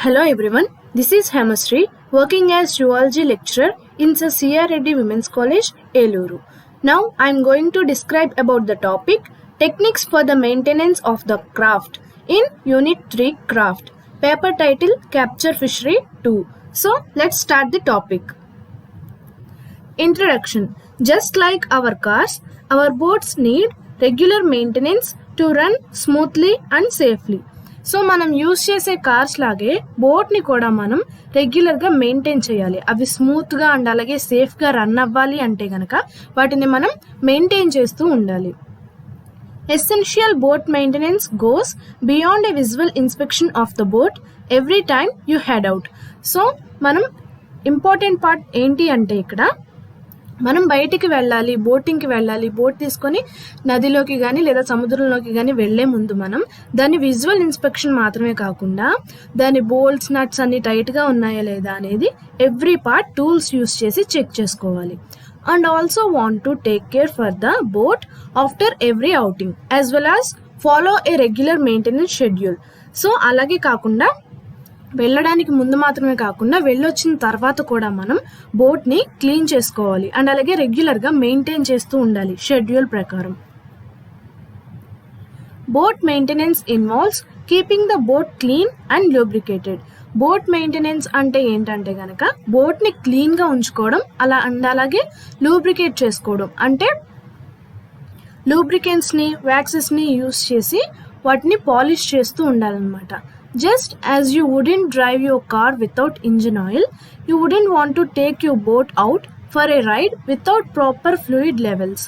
Hello everyone, this is Hemasri working as zoology lecturer in the C.R. Reddy Women's College, Eluru. Now I am going to describe about the topic Techniques for the Maintenance of the Craft in Unit 3 Craft. Paper title Capture Fishery 2. So let's start the topic. Introduction. Just like our cars, our boats need regular maintenance to run smoothly and safely. So మనం use చేసే cars లాగే బోట్ని కూడా మనం రెగ్యులర్గా maintain చేయాలి. అవి స్మూత్గా and అలాగే సేఫ్గా రన్ అవ్వాలి అంటే కనుక వాటిని మనం మెయింటైన్ చేస్తూ ఉండాలి. Essential boat maintenance goes beyond a visual inspection of the boat every time you head out. So మనం ఇంపార్టెంట్ పార్ట్ ఏంటి అంటే ఇక్కడ మనం బయటికి వెళ్ళాలి, బోటింగ్కి వెళ్ళాలి, బోట్ తీసుకొని నదిలోకి కానీ లేదా సముద్రంలోకి కానీ వెళ్లే ముందు మనం దాని విజువల్ ఇన్స్పెక్షన్ మాత్రమే కాకుండా దాని బోల్ట్స్ నట్స్ అన్ని టైట్గా ఉన్నాయా లేదా అనేది ఎవ్రీ పార్ట్ టూల్స్ యూస్ చేసి చెక్ చేసుకోవాలి. And also want to take care for the boat after every outing as well as follow A regular maintenance schedule. So అలాగే కాకుండా వెళ్ళడానికి ముందు మాత్రమే కాకుండా వెళ్ళొచ్చిన తర్వాత కూడా మనం బోట్ని క్లీన్ చేసుకోవాలి అండ్ అలాగే రెగ్యులర్గా మెయింటైన్ చేస్తూ ఉండాలి షెడ్యూల్ ప్రకారం. Boat maintenance involves keeping the boat clean and lubricated. Boat maintenance అంటే ఏంటంటే కనుక బోట్ని క్లీన్గా ఉంచుకోవడం అలాగే లూబ్రికేట్ చేసుకోవడం, అంటే లూబ్రికెంట్స్ని వ్యాక్సెస్ని యూస్ చేసి వాటిని పాలిష్ చేస్తూ ఉండాలన్నమాట. Just as you wouldn't drive your car without engine oil, you wouldn't want to take your boat out for a ride without proper fluid levels.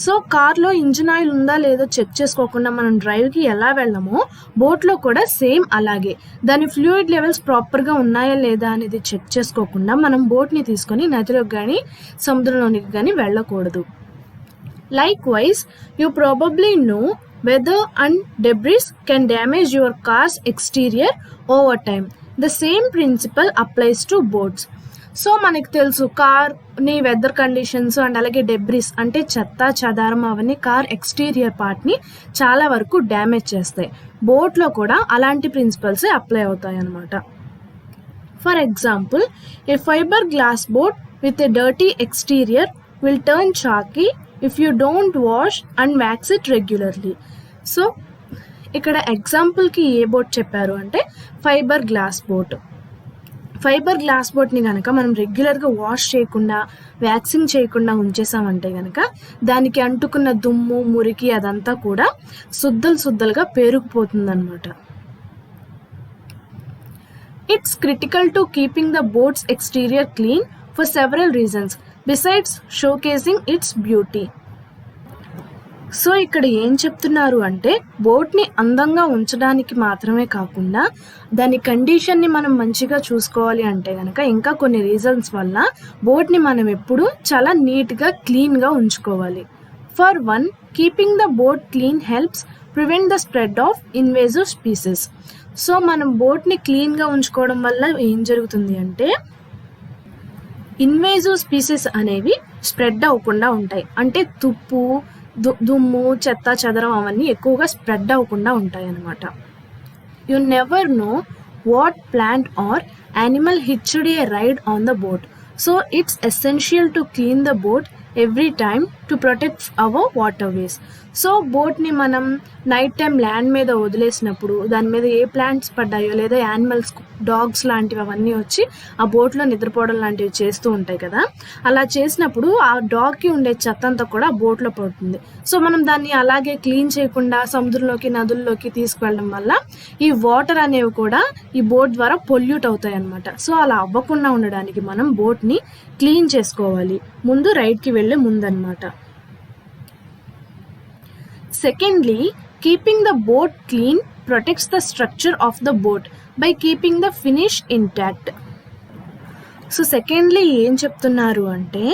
So కార్లో ఇంజిన్ ఆయిల్ ఉందా లేదో check చేసుకోకుండా మనం డ్రైవ్కి ఎలా వెళ్ళామో బోట్లో కూడా సేమ్ అలాగే దాని ఫ్లూయిడ్ లెవెల్స్ ప్రాపర్గా ఉన్నాయా లేదా అనేది చెక్ చేసుకోకుండా మనం బోట్ని తీసుకొని నదిలోకి కానీ సముద్రంలోనికి కానీ వెళ్ళకూడదు. Likewise, you probably know weather and debris can damage your car's exterior over time. The same principle applies to boats. So మనకు తెలుసు కార్ని వెదర్ కండిషన్స్ అండ్ అలాగే డెబ్రిస్ అంటే చెత్త చెదారం అవన్నీ కార్ ఎక్స్టీరియర్ పార్ట్ని చాలా వరకు డ్యామేజ్ చేస్తాయి. బోట్లో కూడా అలాంటి ప్రిన్సిపల్సే అప్లై అవుతాయి అన్నమాట. For example, a fibre glass boat with a dirty exterior will turn chalky if you don't wash and wax it regularly. So ఇక్కడ ఎగ్జాంపుల్కి ఏ బోట్ చెప్పారు అంటే fibre glass boat. Fibre glass బోట్ని కనుక మనం రెగ్యులర్గా వాష్ చేయకుండా వ్యాక్సింగ్ చేయకుండా ఉంచేసామంటే కనుక దానికి అంటుకున్న దుమ్ము మురికి అదంతా కూడా శుద్ధలుగా పేరుకుపోతుంది అనమాట. It's critical to keeping the boats exterior clean for several reasons besides showcasing it's beauty. So ఇక్కడ ఏం చెప్తున్నారు అంటే బోట్ని అందంగా ఉంచడానికి మాత్రమే కాకుండా దాని కండిషన్ని మనం మంచిగా చూసుకోవాలి అంటే కనుక ఇంకా కొన్ని రీజన్స్ వల్ల బోట్ని మనం ఎప్పుడు చాలా నీట్గా క్లీన్గా ఉంచుకోవాలి. For one, keeping the boat clean helps prevent the spread of invasive species. So మనం బోట్ని క్లీన్గా ఉంచుకోవడం వల్ల ఏం జరుగుతుంది అంటే ఇన్వేజివ్ స్పీసెస్ అనేవి స్ప్రెడ్ అవ్వకుండా ఉంటాయి. అంటే తుప్పు దుమ్ము చెత్త చెదరం అవన్నీ ఎక్కువగా స్ప్రెడ్ అవ్వకుండా ఉంటాయి అన్నమాట. You never know what plant or animal hitched a ride on the boat. So it's essential to clean the boat every time to protect our water ways. So బోట్ని మనం నైట్ టైం ల్యాండ్ మీద వదిలేసినప్పుడు దాని మీద ఏ plants పడ్డాయో లేదా animals dogs లాంటివి అవన్నీ వచ్చి ఆ బోట్లో నిద్రపోవడం లాంటివి చేస్తూ ఉంటాయి కదా, అలా చేసినప్పుడు ఆ డాగ్కి ఉండే చెత్త అంతా కూడా ఆ బోట్లో పడుతుంది. సో మనం దాన్ని అలాగే క్లీన్ చేయకుండా సముద్రంలోకి నదుల్లోకి తీసుకువెళ్ళడం వల్ల ఈ వాటర్ అనేవి కూడా ఈ బోట్ ద్వారా పొల్యూట్ అవుతాయి అన్నమాట. సో అలా అవ్వకుండా ఉండడానికి మనం బోట్ని క్లీన్ చేసుకోవాలి ముందు రైడ్కి వెళ్ళే ముందన్నమాట. Secondly, keeping the boat clean protects the structure of the boat by keeping the finish intact. So secondly ఏం చెప్తున్నారు అంటే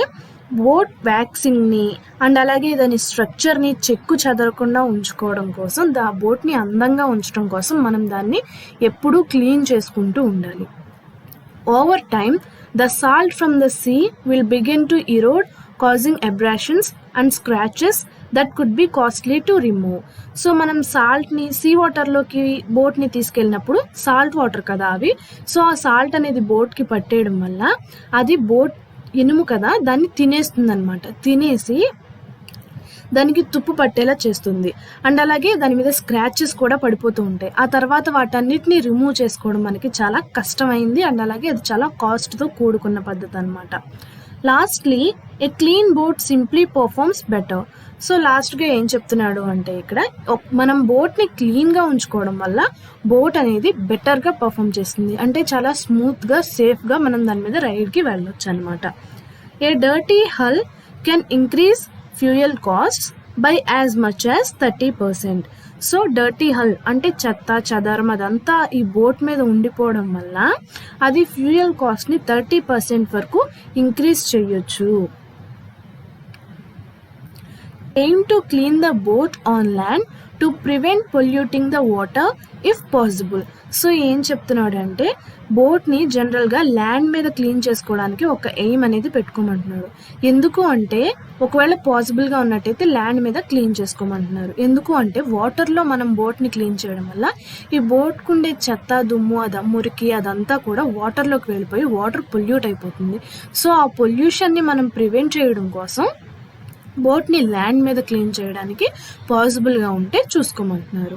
బోట్ వ్యాక్సింగ్ని అండ్ అలాగే దాని స్ట్రక్చర్ని చెక్కు చెదరకుండా ఉంచుకోవడం కోసం బోట్ని అందంగా ఉంచడం కోసం మనం దాన్ని ఎప్పుడూ క్లీన్ చేసుకుంటూ ఉండాలి. Over time the salt from the sea will begin to erode, causing abrasions and scratches that could be costly to remove. So మనం సాల్ట్ని సీ వాటర్లోకి బోట్ని తీసుకెళ్ళినప్పుడు సాల్ట్ వాటర్ కదా అవి, సో ఆ సాల్ట్ అనేది బోట్కి పట్టేయడం వల్ల అది బోట్ ఇనుము కదా దాన్ని తినేస్తుంది అనమాట. తినేసి దానికి తుప్పు పట్టేలా చేస్తుంది. అండ్ అలాగే దాని మీద స్క్రాచెస్ కూడా పడిపోతూ ఉంటాయి. ఆ తర్వాత వాటన్నిటిని రిమూవ్ చేసుకోవడం మనకి చాలా కష్టమైంది. అండ్ అలాగే అది చాలా కాస్ట్తో కూడుకున్న పద్ధతి అనమాట. లాస్ట్లీ ఏ clean boat simply performs better. So లాస్ట్గా ఏం చెప్తున్నాడు అంటే ఇక్కడ మనం బోట్ని క్లీన్గా ఉంచుకోవడం వల్ల బోట్ అనేది బెటర్గా పర్ఫామ్ చేస్తుంది. అంటే చాలా స్మూత్గా సేఫ్గా మనం దాని మీద రైడ్కి వెళ్ళొచ్చు అనమాట. A dirty hull can increase fuel cost by as much as 30%. So dirty hull అంటే చెత్త చెదారం అదంతా ఈ బోట్ మీద ఉండిపోవడం వల్ల అది ఫ్యూయల్ కాస్ట్ని 30% వరకు ఇంక్రీజ్ చేయొచ్చు. Aim to clean the boat on land to prevent polluting the water if possible. So ఏం చెప్తున్నాడు అంటే బోట్ని జనరల్గా ల్యాండ్ మీద క్లీన్ చేసుకోవడానికి ఒక ఎయిమ్ అనేది పెట్టుకోమంటున్నాడు. ఎందుకు అంటే ఒకవేళ పాసిబుల్గా ఉన్నట్టయితే ల్యాండ్ మీద క్లీన్ చేసుకోమంటున్నారు. ఎందుకు అంటే వాటర్లో మనం బోట్ని క్లీన్ చేయడం వల్ల ఈ బోట్కు ఉండే చెత్త దుమ్ము మురికి అదంతా కూడా వాటర్లోకి వెళ్ళిపోయి వాటర్ పొల్యూట్ అయిపోతుంది. సో ఆ పొల్యూషన్ని మనం ప్రివెంట్ చేయడం కోసం బోట్ని ల్యాండ్ మీద క్లీన్ చేయడానికి పాసిబుల్గా ఉంటే చూసుకోమంటున్నారు.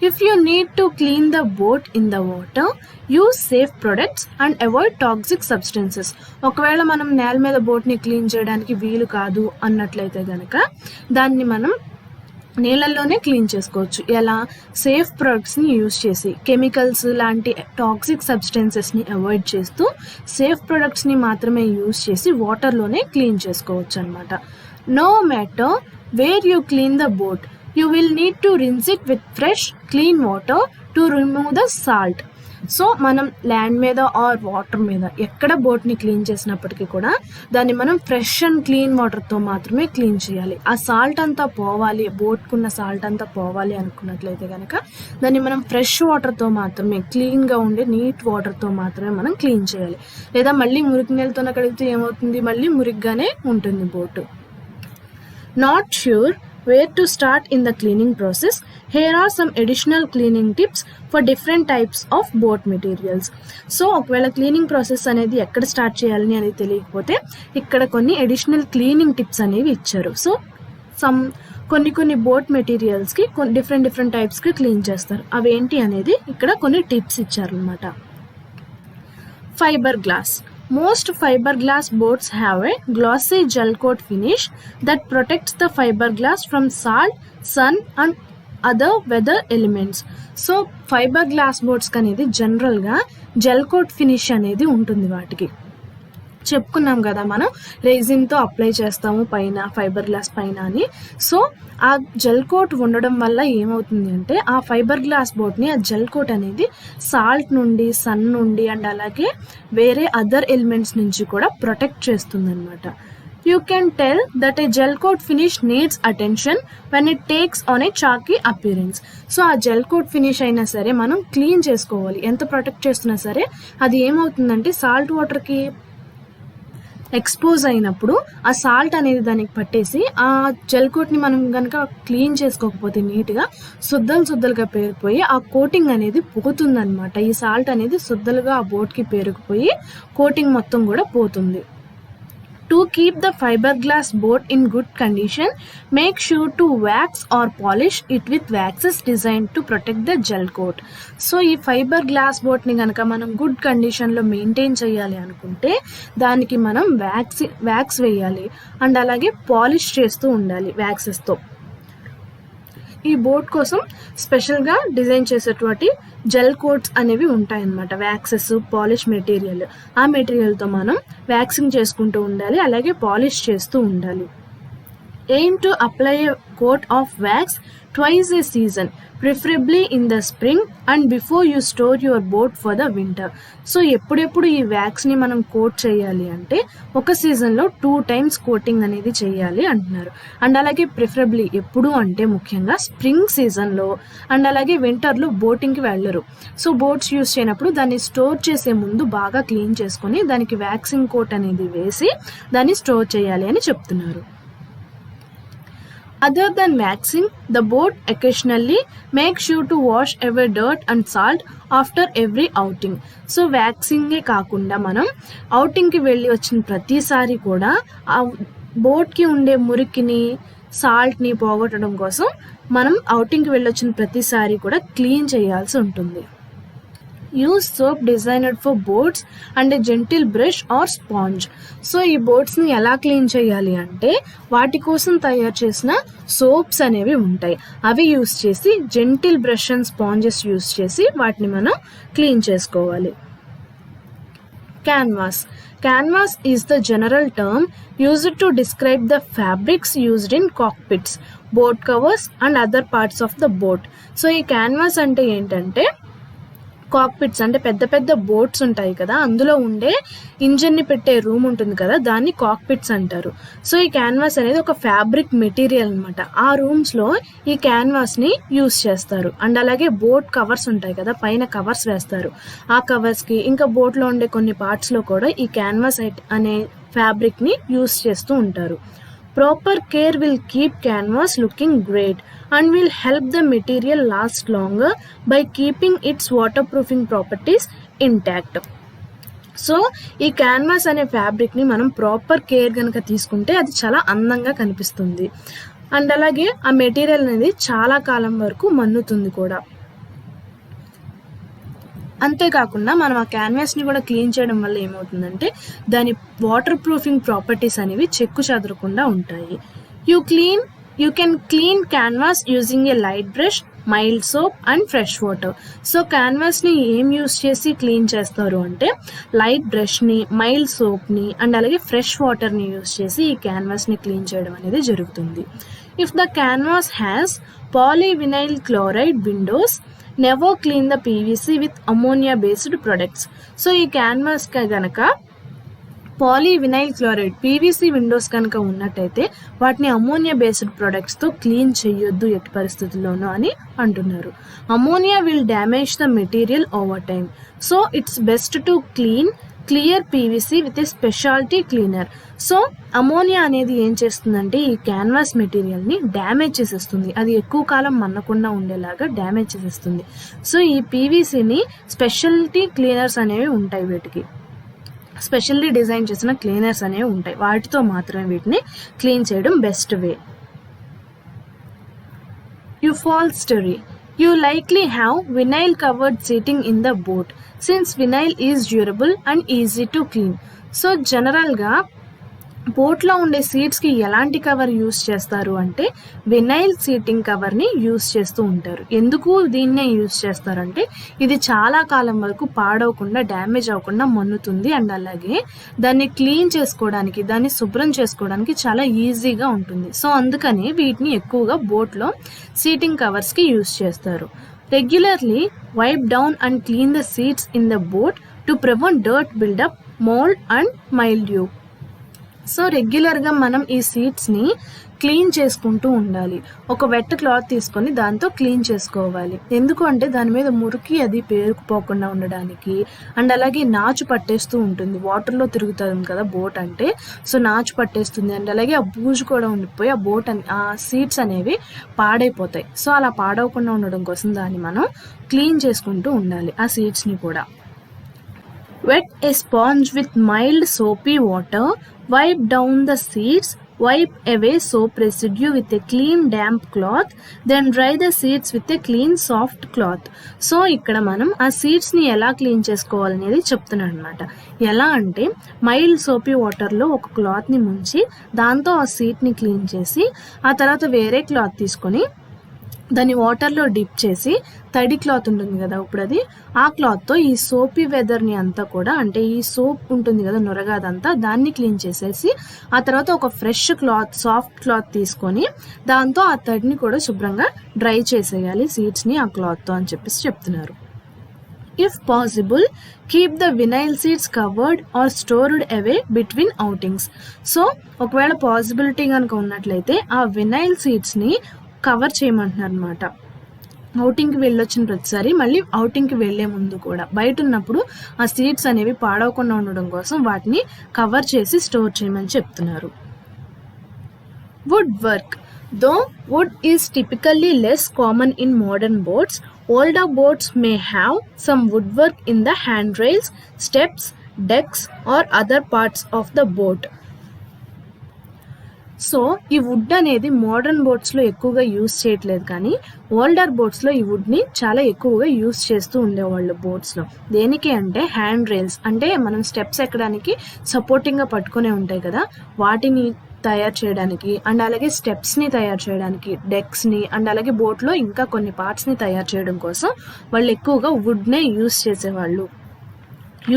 If you need to clean the boat in the water, use safe products and avoid toxic substances. ఒకవేళ మనం నేల మీద బోట్ని క్లీన్ చేయడానికి వీలు కాదు అన్నట్లయితే కనుక దాన్ని మనం నీళ్ళల్లోనే క్లీన్ చేసుకోవచ్చు. ఎలా? సేఫ్ ప్రొడక్ట్స్ని యూజ్ చేసి, కెమికల్స్ లాంటి టాక్సిక్ సబ్స్టెన్సెస్ని అవాయిడ్ చేస్తూ సేఫ్ ప్రొడక్ట్స్ని మాత్రమే యూజ్ చేసి వాటర్లోనే క్లీన్ చేసుకోవచ్చు అనమాట. No matter where you clean the boat, you will need to rinse it with fresh, clean water to remove the salt. So మనం ల్యాండ్ మీద ఆర్ వాటర్ మీద ఎక్కడ బోట్ని క్లీన్ చేసినప్పటికీ కూడా దాన్ని మనం ఫ్రెష్ అండ్ క్లీన్ వాటర్తో మాత్రమే క్లీన్ చేయాలి. ఆ సాల్ట్ అంతా పోవాలి, బోట్కున్న సాల్ట్ అంతా పోవాలి అనుకున్నట్లయితే కనుక దాన్ని మనం ఫ్రెష్ వాటర్తో మాత్రమే, క్లీన్గా ఉండే నీట్ వాటర్తో మాత్రమే మనం క్లీన్ చేయాలి. లేదా మళ్ళీ మురికి నీళ్ళతో కడిగితే ఏమవుతుంది, మళ్ళీ మురిగ్గానే ఉంటుంది boat. Not sure where to start in the cleaning process? Here are some additional cleaning tips for different types of boat materials. So ఒకవేళ క్లీనింగ్ ప్రాసెస్ అనేది ఎక్కడ స్టార్ట్ చేయాలని అనేది తెలియకపోతే ఇక్కడ కొన్ని అడిషనల్ క్లీనింగ్ టిప్స్ అనేవి ఇచ్చారు. సో కొన్ని బోట్ మెటీరియల్స్కి డిఫరెంట్ టైప్స్కి క్లీన్ చేస్తారు. అవేంటి అనేది ఇక్కడ కొన్ని టిప్స్ ఇచ్చారనమాట. Fibre glass. Most fiberglass boats have a glossy gel coat finish that protects the fiberglass from salt, sun and other weather elements. So fibre glass బోట్స్కి అనేది జనరల్గా జెల్ కోట్ ఫినిష్ అనేది ఉంటుంది. వాటికి చెప్పుకున్నాం కదా మనం రెజిన్తో అప్లై చేస్తాము పైన, ఫైబర్ గ్లాస్ పైన అని. సో ఆ జెల్ కోట్ ఉండడం వల్ల ఏమవుతుంది అంటే ఆ ఫైబర్ గ్లాస్ బోట్ని ఆ జెల్ కోట్ అనేది సాల్ట్ నుండి, సన్ నుండి అండ్ అలాగే వేరే అదర్ ఎలిమెంట్స్ నుంచి కూడా ప్రొటెక్ట్ చేస్తుంది అనమాట. You can tell that a gel coat finish needs attention when it takes on a chalky appearance. So ఆ జెల్ కోట్ ఫినిష్ అయినా సరే మనం క్లీన్ చేసుకోవాలి. ఎంత ప్రొటెక్ట్ చేస్తున్నా సరే అది ఏమవుతుందంటే సాల్ట్ వాటర్కి ఎక్స్పోజ్ అయినప్పుడు ఆ సాల్ట్ అనేది దానికి పట్టేసి ఆ జెల్ కోట్ని మనం కనుక క్లీన్ చేసుకోకపోతే నీట్గా సుద్దలుగా పేరుకుపోయి ఆ కోటింగ్ అనేది పోతుందన్నమాట. ఈ సాల్ట్ అనేది సుద్దలుగా ఆ బోట్కి పేరుకుపోయి కోటింగ్ మొత్తం కూడా పోతుంది. To keep the fiberglass boat in good condition, make sure to wax or polish it with waxes designed to protect the gel coat. So ఈ ఫైబర్ గ్లాస్ బోట్ని కనుక మనం గుడ్ కండిషన్లో మెయింటైన్ చేయాలి అనుకుంటే దానికి మనం వ్యాక్స్ వేయాలి అండ్ అలాగే పాలిష్ చేస్తూ ఉండాలి వ్యాక్సెస్తో. ఈ బోట్ కోసం స్పెషల్గా డిజైన్ చేసేటువంటి జెల్ కోట్స్ అనేవి ఉంటాయన్నమాట. వ్యాక్సెస్, పాలిష్ మెటీరియల్, ఆ మెటీరియల్తో మనం వ్యాక్సింగ్ చేసుకుంటూ ఉండాలి, అలాగే పాలిష్ చేస్తూ ఉండాలి. Aim to apply a coat of wax twice a season, preferably in the spring and before you store your boat for the winter. So ఎప్పుడెప్పుడు ఈ వ్యాక్స్ని మనం కోట్ చేయాలి అంటే ఒక సీజన్లో 2 times కోటింగ్ అనేది చేయాలి అంటున్నారు. అండ్ అలాగే ప్రిఫరబ్లీ ఎప్పుడు అంటే ముఖ్యంగా స్ప్రింగ్ సీజన్లో అండ్ అలాగే వింటర్లో బోటింగ్కి వెళ్ళరు. సో బోట్స్ యూస్ చేయనప్పుడు దాన్ని స్టోర్ చేసే ముందు బాగా క్లీన్ చేసుకొని దానికి వ్యాక్సింగ్ కోట్ అనేది వేసి దాన్ని స్టోర్ చేయాలి అని చెప్తున్నారు. Other than waxing, the boat occasionally makes sure to wash away dirt and salt after every outing. So వ్యాక్సింగే కాకుండా మనం అవుటింగ్కి వెళ్ళి వచ్చిన ప్రతిసారి కూడా ఆ బోట్కి ఉండే మురికిని సాల్ట్ని పోగొట్టడం కోసం మనం అవుటింగ్కి వెళ్ళి వచ్చిన ప్రతిసారి కూడా క్లీన్ చేయాల్సి ఉంటుంది. Use soap designed for boats and a gentle brush or sponge. So ఈ బోట్స్ని ఎలా క్లీన్ చేయాలి అంటే వాటి కోసం తయారు చేసిన సోప్స్ అనేవి ఉంటాయి. అవి యూస్ చేసి gentle brush and sponges use చేసి వాటిని మనం క్లీన్ చేసుకోవాలి. Canvas. Canvas is the general term used to describe the fabrics used in cockpits, boat covers and other parts of the boat. So ఈ canvas అంటే ఏంటంటే కాక్పిట్స్ అంటే పెద్ద పెద్ద బోట్స్ ఉంటాయి కదా, అందులో ఉండే ఇంజన్ని పెట్టే రూమ్ ఉంటుంది కదా, దాన్ని కాక్పిట్స్ అంటారు. సో ఈ క్యాన్వాస్ అనేది ఒక ఫ్యాబ్రిక్ మెటీరియల్ అనమాట. ఆ రూమ్స్లో ఈ క్యాన్వాస్ని యూస్ చేస్తారు. అండ్ అలాగే బోట్ కవర్స్ ఉంటాయి కదా, పైన కవర్స్ వేస్తారు. ఆ కవర్స్కి ఇంకా బోట్లో ఉండే కొన్ని పార్ట్స్లో కూడా ఈ క్యాన్వాస్ అనే ఫ్యాబ్రిక్ని యూస్ చేస్తూ ఉంటారు. Proper care will keep canvas looking great and will help the material last longer by keeping its waterproofing properties intact. So ఈ క్యాన్వాస్ అనే ఫ్యాబ్రిక్ని మనం ప్రాపర్ కేర్ కనుక తీసుకుంటే అది చాలా అందంగా కనిపిస్తుంది. అండ్ అలాగే ఆ మెటీరియల్ అనేది చాలా కాలం వరకు మన్నుతుంది కూడా. అంతేకాకుండా మనం ఆ క్యాన్వాస్ని కూడా క్లీన్ చేయడం వల్ల ఏమవుతుందంటే దాని వాటర్ ప్రూఫింగ్ ప్రాపర్టీస్ అనేవి చెక్కు చెదరకుండా ఉంటాయి. You can clean canvas using a light brush, mild soap and fresh water. So క్యాన్వాస్ని ఏం యూస్ చేసి క్లీన్ చేస్తారు అంటే లైట్ బ్రష్ని, మైల్డ్ సోప్ని అండ్ అలాగే ఫ్రెష్ వాటర్ని యూస్ చేసి ఈ క్యాన్వాస్ని క్లీన్ చేయడం అనేది జరుగుతుంది. If the canvas has polyvinyl chloride windows, never clean the PVC with ammonia based products. So ఈ క్యాన్వాస్కి కనుక పాలీవినైల్ క్లోరైడ్ పీవీసీ విండోస్ కనుక ఉన్నట్టయితే వాటిని అమోనియా బేస్డ్ ప్రొడక్ట్స్తో క్లీన్ చేయొద్దు ఎట్టి పరిస్థితుల్లోనూ అని అంటున్నారు. Ammonia will damage the material over time. So it's best to clear PVC with a speciality cleaner. So ammonia అనేది ఏం చేస్తుందంటే ఈ క్యాన్వాస్ మెటీరియల్ని డ్యామేజ్ చేసేస్తుంది. అది ఎక్కువ కాలం మన్నకుండా ఉండేలాగా డ్యామేజ్ చేసేస్తుంది. సో ఈ పీవీసీని స్పెషాలిటీ క్లీనర్స్ అనేవి ఉంటాయి, వీటికి స్పెషల్లీ డిజైన్ చేసిన క్లీనర్స్ అనేవి ఉంటాయి. వాటితో మాత్రమే వీటిని క్లీన్ చేయడం best way. Upholstery. You likely have vinyl covered seating in the boat since vinyl is durable and easy to clean. So జనరల్గా బోట్లో ఉండే సీట్స్కి ఎలాంటి కవర్ యూస్ చేస్తారు అంటే వినైల్ సీటింగ్ కవర్ని యూస్ చేస్తూ ఉంటారు. ఎందుకు దీన్నే యూస్ చేస్తారంటే ఇది చాలా కాలం వరకు పాడవకుండా, డ్యామేజ్ అవ్వకుండా మన్నుతుంది. అండ్ అలాగే దాన్ని క్లీన్ చేసుకోవడానికి, దాన్ని శుభ్రం చేసుకోవడానికి చాలా ఈజీగా ఉంటుంది. సో అందుకని వీటిని ఎక్కువగా బోట్లో సీటింగ్ కవర్స్కి యూస్ చేస్తారు. Regularly wipe down and clean the seats in the boat to prevent dirt buildup, mould and mildew. So రెగ్యులర్గా మనం ఈ సీట్స్ని క్లీన్ చేసుకుంటూ ఉండాలి. ఒక వెట్ క్లాత్ తీసుకొని దాంతో క్లీన్ చేసుకోవాలి. ఎందుకు అంటే దాని మీద మురికి అది పేరుకుపోకుండా ఉండడానికి. అండ్ అలాగే నాచు పట్టేస్తూ ఉంటుంది, వాటర్లో తిరుగుతుంది కదా బోట్ అంటే, సో నాచు పట్టేస్తుంది. అండ్ అలాగే ఆ బూజు కూడా ఉండిపోయి ఆ బోట్ ఆ సీట్స్ అనేవి పాడైపోతాయి. సో అలా పాడవకుండా ఉండడం కోసం దాన్ని మనం క్లీన్ చేసుకుంటూ ఉండాలి ఆ సీట్స్ని కూడా. Wet a sponge with mild soapy water, wipe down the seats, wipe away soap residue with a clean damp cloth, then dry the seats with a clean soft cloth. So ఇక్కడ మనం ఆ సీట్స్ని ఎలా clean చేసుకోవాలనేది చెప్తున్నాను అనమాట. ఎలా అంటే mild soapy వాటర్లో ఒక క్లాత్ని ముంచి దాంతో ఆ సీట్ని క్లీన్ చేసి ఆ తర్వాత వేరే క్లాత్ తీసుకొని దాన్ని వాటర్లో డిప్ చేసి తడి క్లాత్ ఉంటుంది కదా, ఇప్పుడు అది ఆ క్లాత్తో ఈ సోపీ వెదర్ని అంతా కూడా, అంటే ఈ సోప్ ఉంటుంది కదా నొరగా, అదంతా దాన్ని క్లీన్ చేసేసి ఆ తర్వాత ఒక ఫ్రెష్ క్లాత్, సాఫ్ట్ క్లాత్ తీసుకొని దాంతో ఆ తడిని కూడా శుభ్రంగా డ్రై చేసేయాలి సీట్స్ని ఆ క్లాత్తో అని చెప్పేసి చెప్తున్నారు. If possible keep the vinyl seats covered or stored away between outings. So ఒకవేళ పాసిబిలిటీ కనుక ఉన్నట్లయితే ఆ వినైల్ సీట్స్ని కవర్ చేయమంటున్నారు అనమాట. అవుటింగ్కి వెళ్ళొచ్చిన ప్రతిసారి మళ్ళీ అవుటింగ్కి వెళ్లే ముందు కూడా బయట ఉన్నప్పుడు ఆ సీట్స్ అనేవి పాడవకుండా ఉండడం కోసం వాటిని కవర్ చేసి స్టోర్ చేయమని చెప్తున్నారు. Wood work. Though wood is typically less common in modern boats, older boats may have some woodwork in the handrails, steps, decks or other parts of the boat. So ఈ would అనేది modern బోట్స్లో ఎక్కువగా use చేయట్లేదు, కానీ older బోట్స్లో ఈ వుడ్ని చాలా ఎక్కువగా use చేస్తూ ఉండేవాళ్ళు బోట్స్లో. దేనికి అంటే హ్యాండ్ రైల్స్, అంటే మనం స్టెప్స్ ఎక్కడానికి సపోర్టింగ్గా పట్టుకునే ఉంటాయి కదా, వాటిని తయారు చేయడానికి అండ్ అలాగే స్టెప్స్ని తయారు చేయడానికి, డెక్స్ని అండ్ అలాగే బోట్లో ఇంకా కొన్ని పార్ట్స్ని తయారు చేయడం కోసం వాళ్ళు ఎక్కువగా వుడ్నే యూస్ చేసేవాళ్ళు.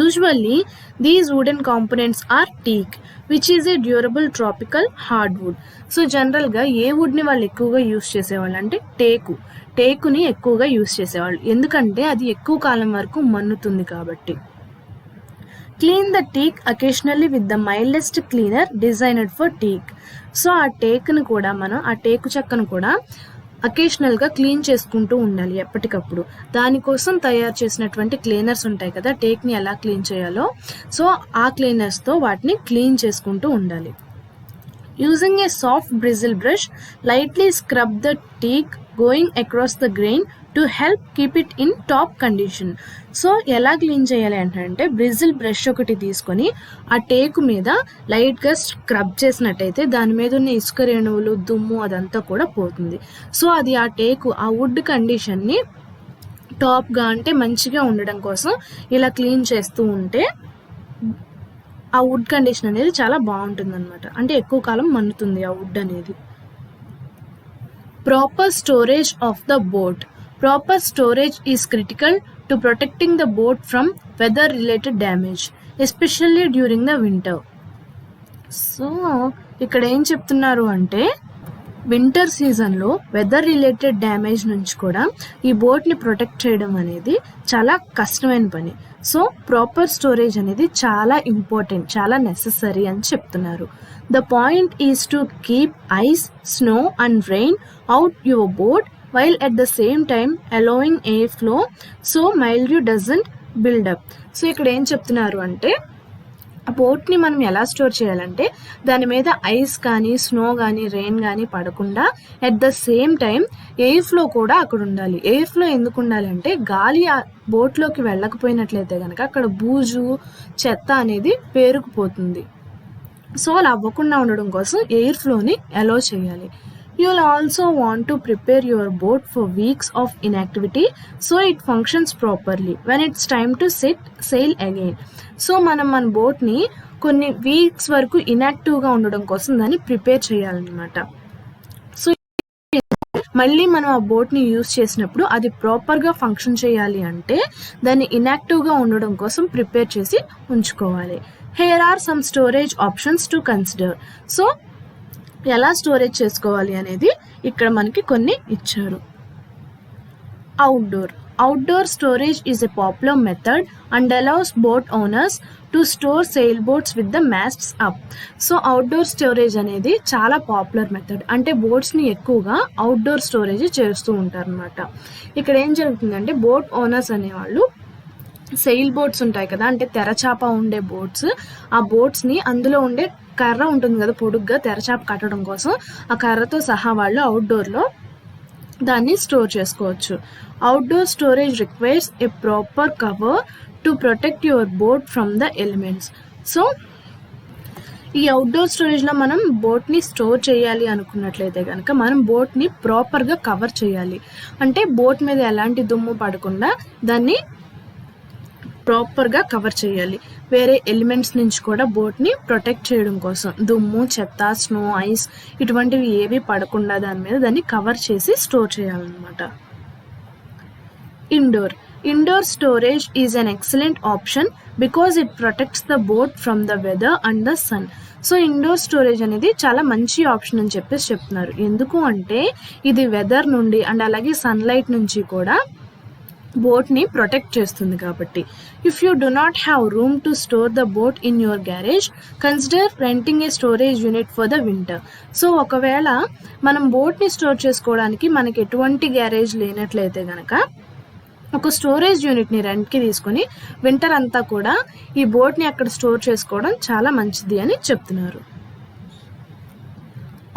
Usually, these wooden components are teak, which is a durable tropical hardwood. So జనరల్గా ఏ వుడ్ని వాళ్ళు ఎక్కువగా యూస్ చేసేవాళ్ళు అంటే టేకుని ఎక్కువగా యూస్ చేసేవాళ్ళు, ఎందుకంటే అది ఎక్కువ కాలం వరకు మన్నుతుంది కాబట్టి. Clean the teak occasionally with the mildest cleaner designed for teak. So ఆ టేకు చెక్కను కూడా అకేషనల్గా క్లీన్ చేసుకుంటూ ఉండాలి ఎప్పటికప్పుడు. దానికోసం తయారు చేసినటువంటి క్లీనర్స్ ఉంటాయి కదా, టేక్ని ఎలా క్లీన్ చేయాలో, సో ఆ క్లీనర్స్తో వాటిని క్లీన్ చేసుకుంటూ ఉండాలి. Using a soft Brazil brush lightly scrub the teak going across the grain to help keep it in top condition. So ఎలా క్లీన్ చేయాలి అంటే బ్రిజిల్ బ్రష్ ఒకటి తీసుకొని ఆ టేకు మీద లైట్గా స్క్రబ్ చేసినట్టయితే దాని మీద ఉన్న ఇసుక రేణువులు, దుమ్ము అదంతా కూడా పోతుంది. సో అది ఆ వుడ్ కండిషన్ని టాప్గా అంటే మంచిగా ఉండడం కోసం ఇలా క్లీన్ చేస్తూ ఉంటే ఆ వుడ్ కండిషన్ అనేది చాలా బాగుంటుంది అనమాట, అంటే ఎక్కువ కాలం మన్నుతుంది ఆ వుడ్ అనేది. Proper storage of the boat. Proper storage is critical to protecting the boat from weather-related damage, especially during the winter. So ఇక్కడ ఏం చెప్తున్నారు అంటే వింటర్ సీజన్లో వెదర్ రిలేటెడ్ డ్యామేజ్ నుంచి కూడా ఈ బోట్ని ప్రొటెక్ట్ చేయడం అనేది చాలా కష్టమైన పని. సో ప్రాపర్ స్టోరేజ్ అనేది చాలా ఇంపార్టెంట్, చాలా నెససరీ అని చెప్తున్నారు. The point is to keep ice, snow and rain out your boat while at the same time allowing air flow so mildew doesn't build up. So ఇక్కడ ఏం చెప్తున్నారు అంటే ఆ బోట్ని మనం ఎలా స్టోర్ చేయాలంటే దాని మీద ఐస్ కానీ, స్నో కానీ, రెయిన్ కానీ పడకుండా at the same time air flow కూడా అక్కడ ఉండాలి. ఎయిర్ ఫ్లో ఎందుకు ఉండాలి అంటే గాలి ఆ బోట్లోకి వెళ్ళకపోయినట్లయితే కనుక అక్కడ బూజు, చెత్త అనేది పేరుకుపోతుంది. సో అలా అవ్వకుండా ఉండడం కోసం ఎయిర్ ఫ్లోని అలో చేయాలి. You'll also want to prepare your boat for weeks of inactivity so it functions properly when it's time to set sail again. So మనం మన బోట్ని కొన్ని వీక్స్ వరకు ఇన్యాక్టివ్గా ఉండడం కోసం దాన్ని ప్రిపేర్ చేయాలన్నమాట. సో మళ్ళీ మనం ఆ బోట్ని యూజ్ చేసినప్పుడు అది ప్రాపర్గా ఫంక్షన్ చేయాలి అంటే దాన్ని ఇన్యాక్టివ్గా ఉండడం కోసం ప్రిపేర్ చేసి ఉంచుకోవాలి. Here are some storage options to consider. So ఎలా స్టోరేజ్ చేసుకోవాలి అనేది ఇక్కడ మనకి కొన్ని ఇచ్చారు. Outdoor storage is a popular method and allows boat owners to store sail boats with the masts up. So outdoor storage అనేది చాలా పాపులర్ మెథడ్, అంటే బోట్స్ని ఎక్కువగా అవుట్డోర్ స్టోరేజ్ చేస్తూ ఉంటారు అనమాట. ఇక్కడ ఏం జరుగుతుందంటే బోట్ ఓనర్స్ అనేవాళ్ళు సెయిల్ బోట్స్ ఉంటాయి కదా, అంటే తెరచాప ఉండే బోట్స్, ఆ బోట్స్ని అందులో ఉండే కర్ర ఉంటుంది కదా పొడుగ్గా తెరచాప కట్టడం కోసం, ఆ కర్రతో సహా వాళ్ళు అవుట్డోర్లో దాన్ని స్టోర్ చేసుకోవచ్చు. Outdoor storage requires a proper cover to protect your boat from the elements. So ఈ అవుట్డోర్ స్టోరేజ్లో మనం బోట్ని స్టోర్ చేయాలి అనుకున్నట్లయితే కనుక మనం బోట్ని ప్రాపర్గా కవర్ చేయాలి, అంటే బోట్ మీద ఎలాంటి దుమ్ము పడకుండా దాన్ని ప్రాపర్గా కవర్ చేయాలి. వేరే ఎలిమెంట్స్ నుంచి కూడా బోట్ని ప్రొటెక్ట్ చేయడం కోసం దుమ్ము, చెత్త, స్నో, ఐస్ ఇటువంటివి ఏవి పడకుండా దాని మీద దాన్ని కవర్ చేసి స్టోర్ చేయాలన్నమాట. Indoor storage is an excellent option because it protects the boat from the weather and the sun. So indoor storage అనేది చాలా మంచి ఆప్షన్ అని చెప్పేసి చెప్తున్నారు. ఎందుకు అంటే ఇది వెదర్ నుండి అండ్ అలాగే సన్లైట్ నుంచి కూడా బోట్ని ప్రొటెక్ట్ చేస్తుంది కాబట్టి. If you do not have room to store the boat in your garage, consider renting A storage unit for the winter. So ఒకవేళ మనం బోట్ని స్టోర్ చేసుకోవడానికి మనకి ఎటువంటి గ్యారేజ్ లేనట్లయితే కనుక ఒక స్టోరేజ్ యూనిట్ని రెంట్కి తీసుకొని వింటర్ అంతా కూడా ఈ బోట్ని అక్కడ స్టోర్ చేసుకోవడం చాలా మంచిది అని చెప్తున్నారు.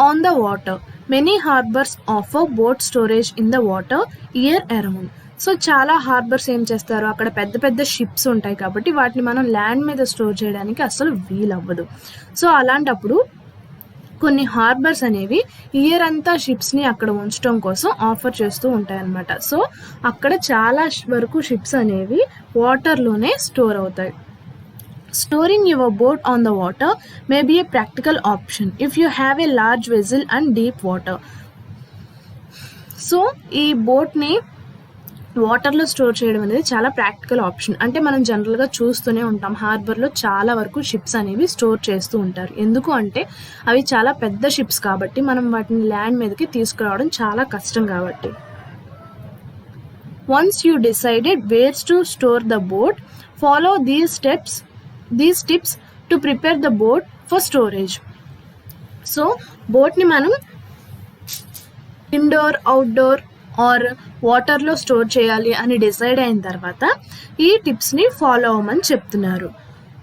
On the water. Many harbours offer boat storage in the water year around. So చాలా హార్బర్స్ ఏం చేస్తారు, అక్కడ పెద్ద పెద్ద షిప్స్ ఉంటాయి కాబట్టి వాటిని మనం ల్యాండ్ మీద స్టోర్ చేయడానికి అసలు వీలవ్వదు. సో అలాంటప్పుడు కొన్ని హార్బర్స్ అనేవి ఇయర్ అంతా షిప్స్ని అక్కడ ఉంచడం కోసం ఆఫర్ చేస్తూ ఉంటాయన్నమాట. సో అక్కడ చాలా వరకు షిప్స్ అనేవి వాటర్లోనే స్టోర్ అవుతాయి. Storing your boat on the water may be a practical option if you have a large vessel and deep water. So ఈ బోట్ని వాటర్లో స్టోర్ చేయడం అనేది చాలా ప్రాక్టికల్ ఆప్షన్. అంటే మనం జనరల్గా చూస్తూనే ఉంటాం, హార్బర్లో చాలా వరకు షిప్స్ అనేవి స్టోర్ చేస్తూ ఉంటారు. ఎందుకు అంటే అవి చాలా పెద్ద షిప్స్ కాబట్టి మనం వాటిని ల్యాండ్ మీదకి తీసుకురావడం చాలా కష్టం కాబట్టి. Once you decided where to store the boat, follow these tips to prepare the boat for storage. So బోట్ని మనం ఇండోర్, అవుట్డోర్ ఆర్ వాటర్లో స్టోర్ చేయాలి అని డిసైడ్ అయిన తర్వాత ఈ టిప్స్ని ఫాలో అవ్వమని చెప్తున్నారు.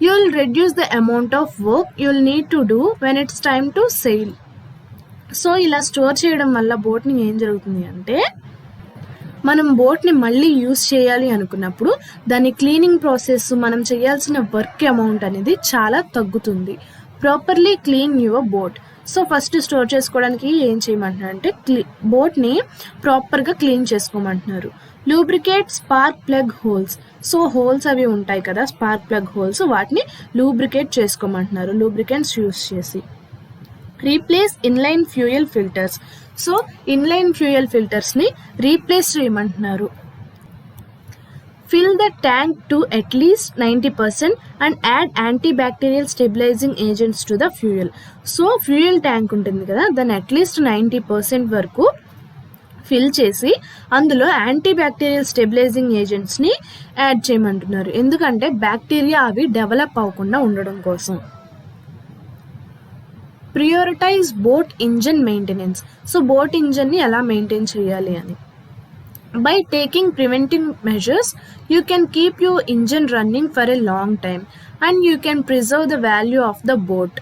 You will reduce the amount of work you will need to do when it's time to SAIL. So ఇలా స్టోర్ చేయడం వల్ల బోట్ని ఏం జరుగుతుంది అంటే మనం బోట్ని మళ్ళీ యూజ్ చేయాలి అనుకున్నప్పుడు దాని క్లీనింగ్ ప్రాసెస్, మనం చేయాల్సిన వర్క్ అమౌంట్ అనేది చాలా తగ్గుతుంది. Properly clean your boat. So first store చేసుకోవడానికి ఏం చేయమంటున్నారు అంటే బోట్ని ప్రాపర్గా క్లీన్ చేసుకోమంటున్నారు. Lubricate spark plug holes. So holes అవి ఉంటాయి కదా, స్పార్క్ ప్లగ్ హోల్స్, వాటిని లూబ్రికేట్ చేసుకోమంటున్నారు లూబ్రికెంట్స్ యూజ్ చేసి. Replace inline fuel filters. So inline fuel ఫిల్టర్స్ని రీప్లేస్ చేయమంటున్నారు. Fill the tank to at least 90% and add antibacterial stabilising agents to the fuel. So fuel tank ఉంటుంది కదా, దాన్ని అట్లీస్ట్ 90% వరకు fill చేసి అందులో యాంటీబ్యాక్టీరియల్ స్టెబిలైజింగ్ ఏజెంట్స్ని యాడ్ చేయమంటున్నారు. ఎందుకంటే బ్యాక్టీరియా అవి డెవలప్ అవ్వకుండా ఉండడం కోసం. Prioritise boat engine maintenance. So boat ఇంజన్ని ఎలా మెయింటైన్ చేయాలి అని. By taking preventive measures you can keep your engine running for a long time and you can preserve the value of the boat.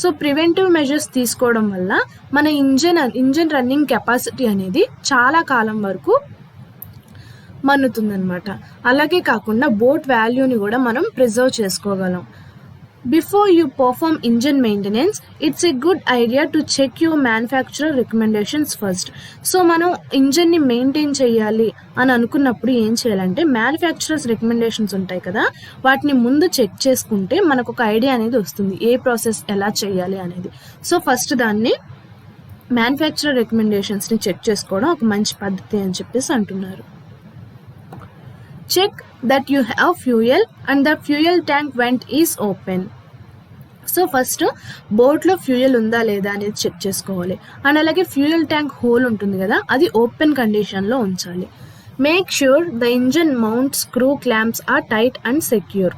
So preventive measures తీసుకోవడం వల్ల మన engine running capacity అనేది చాలా కాలం వరకు మన్నుతుందన్నమాట. అలాగే కాకుండా బోట్ వాల్యూని కూడా మనం ప్రిజర్వ్ చేసుకోగలం. Before you perform engine maintenance, it's a good idea to check your manufacturer recommendations first. So మనం ఇంజన్ని మెయింటైన్ చేయాలి అని అనుకున్నప్పుడు ఏం చేయాలంటే మ్యానుఫ్యాక్చరర్స్ రికమెండేషన్స్ ఉంటాయి కదా, వాటిని ముందు చెక్ చేసుకుంటే మనకు ఒక ఐడియా అనేది వస్తుంది ఏ ప్రాసెస్ ఎలా చేయాలి అనేది. సో ఫస్ట్ దాన్ని మ్యానుఫ్యాక్చరర్ రికమెండేషన్స్ని చెక్ చేసుకోవడం ఒక మంచి పద్ధతి అని చెప్పేసి అంటున్నారు. Check that you have fuel and the fuel tank vent is open. So first బోట్లో ఫ్యూయల్ ఉందా లేదా అనేది చెక్ చేసుకోవాలి. అండ్ అలాగే ఫ్యూయల్ ట్యాంక్ హోల్ ఉంటుంది కదా, అది ఓపెన్ కండిషన్లో ఉంచాలి. Make sure the engine mount screw clamps are tight and secure.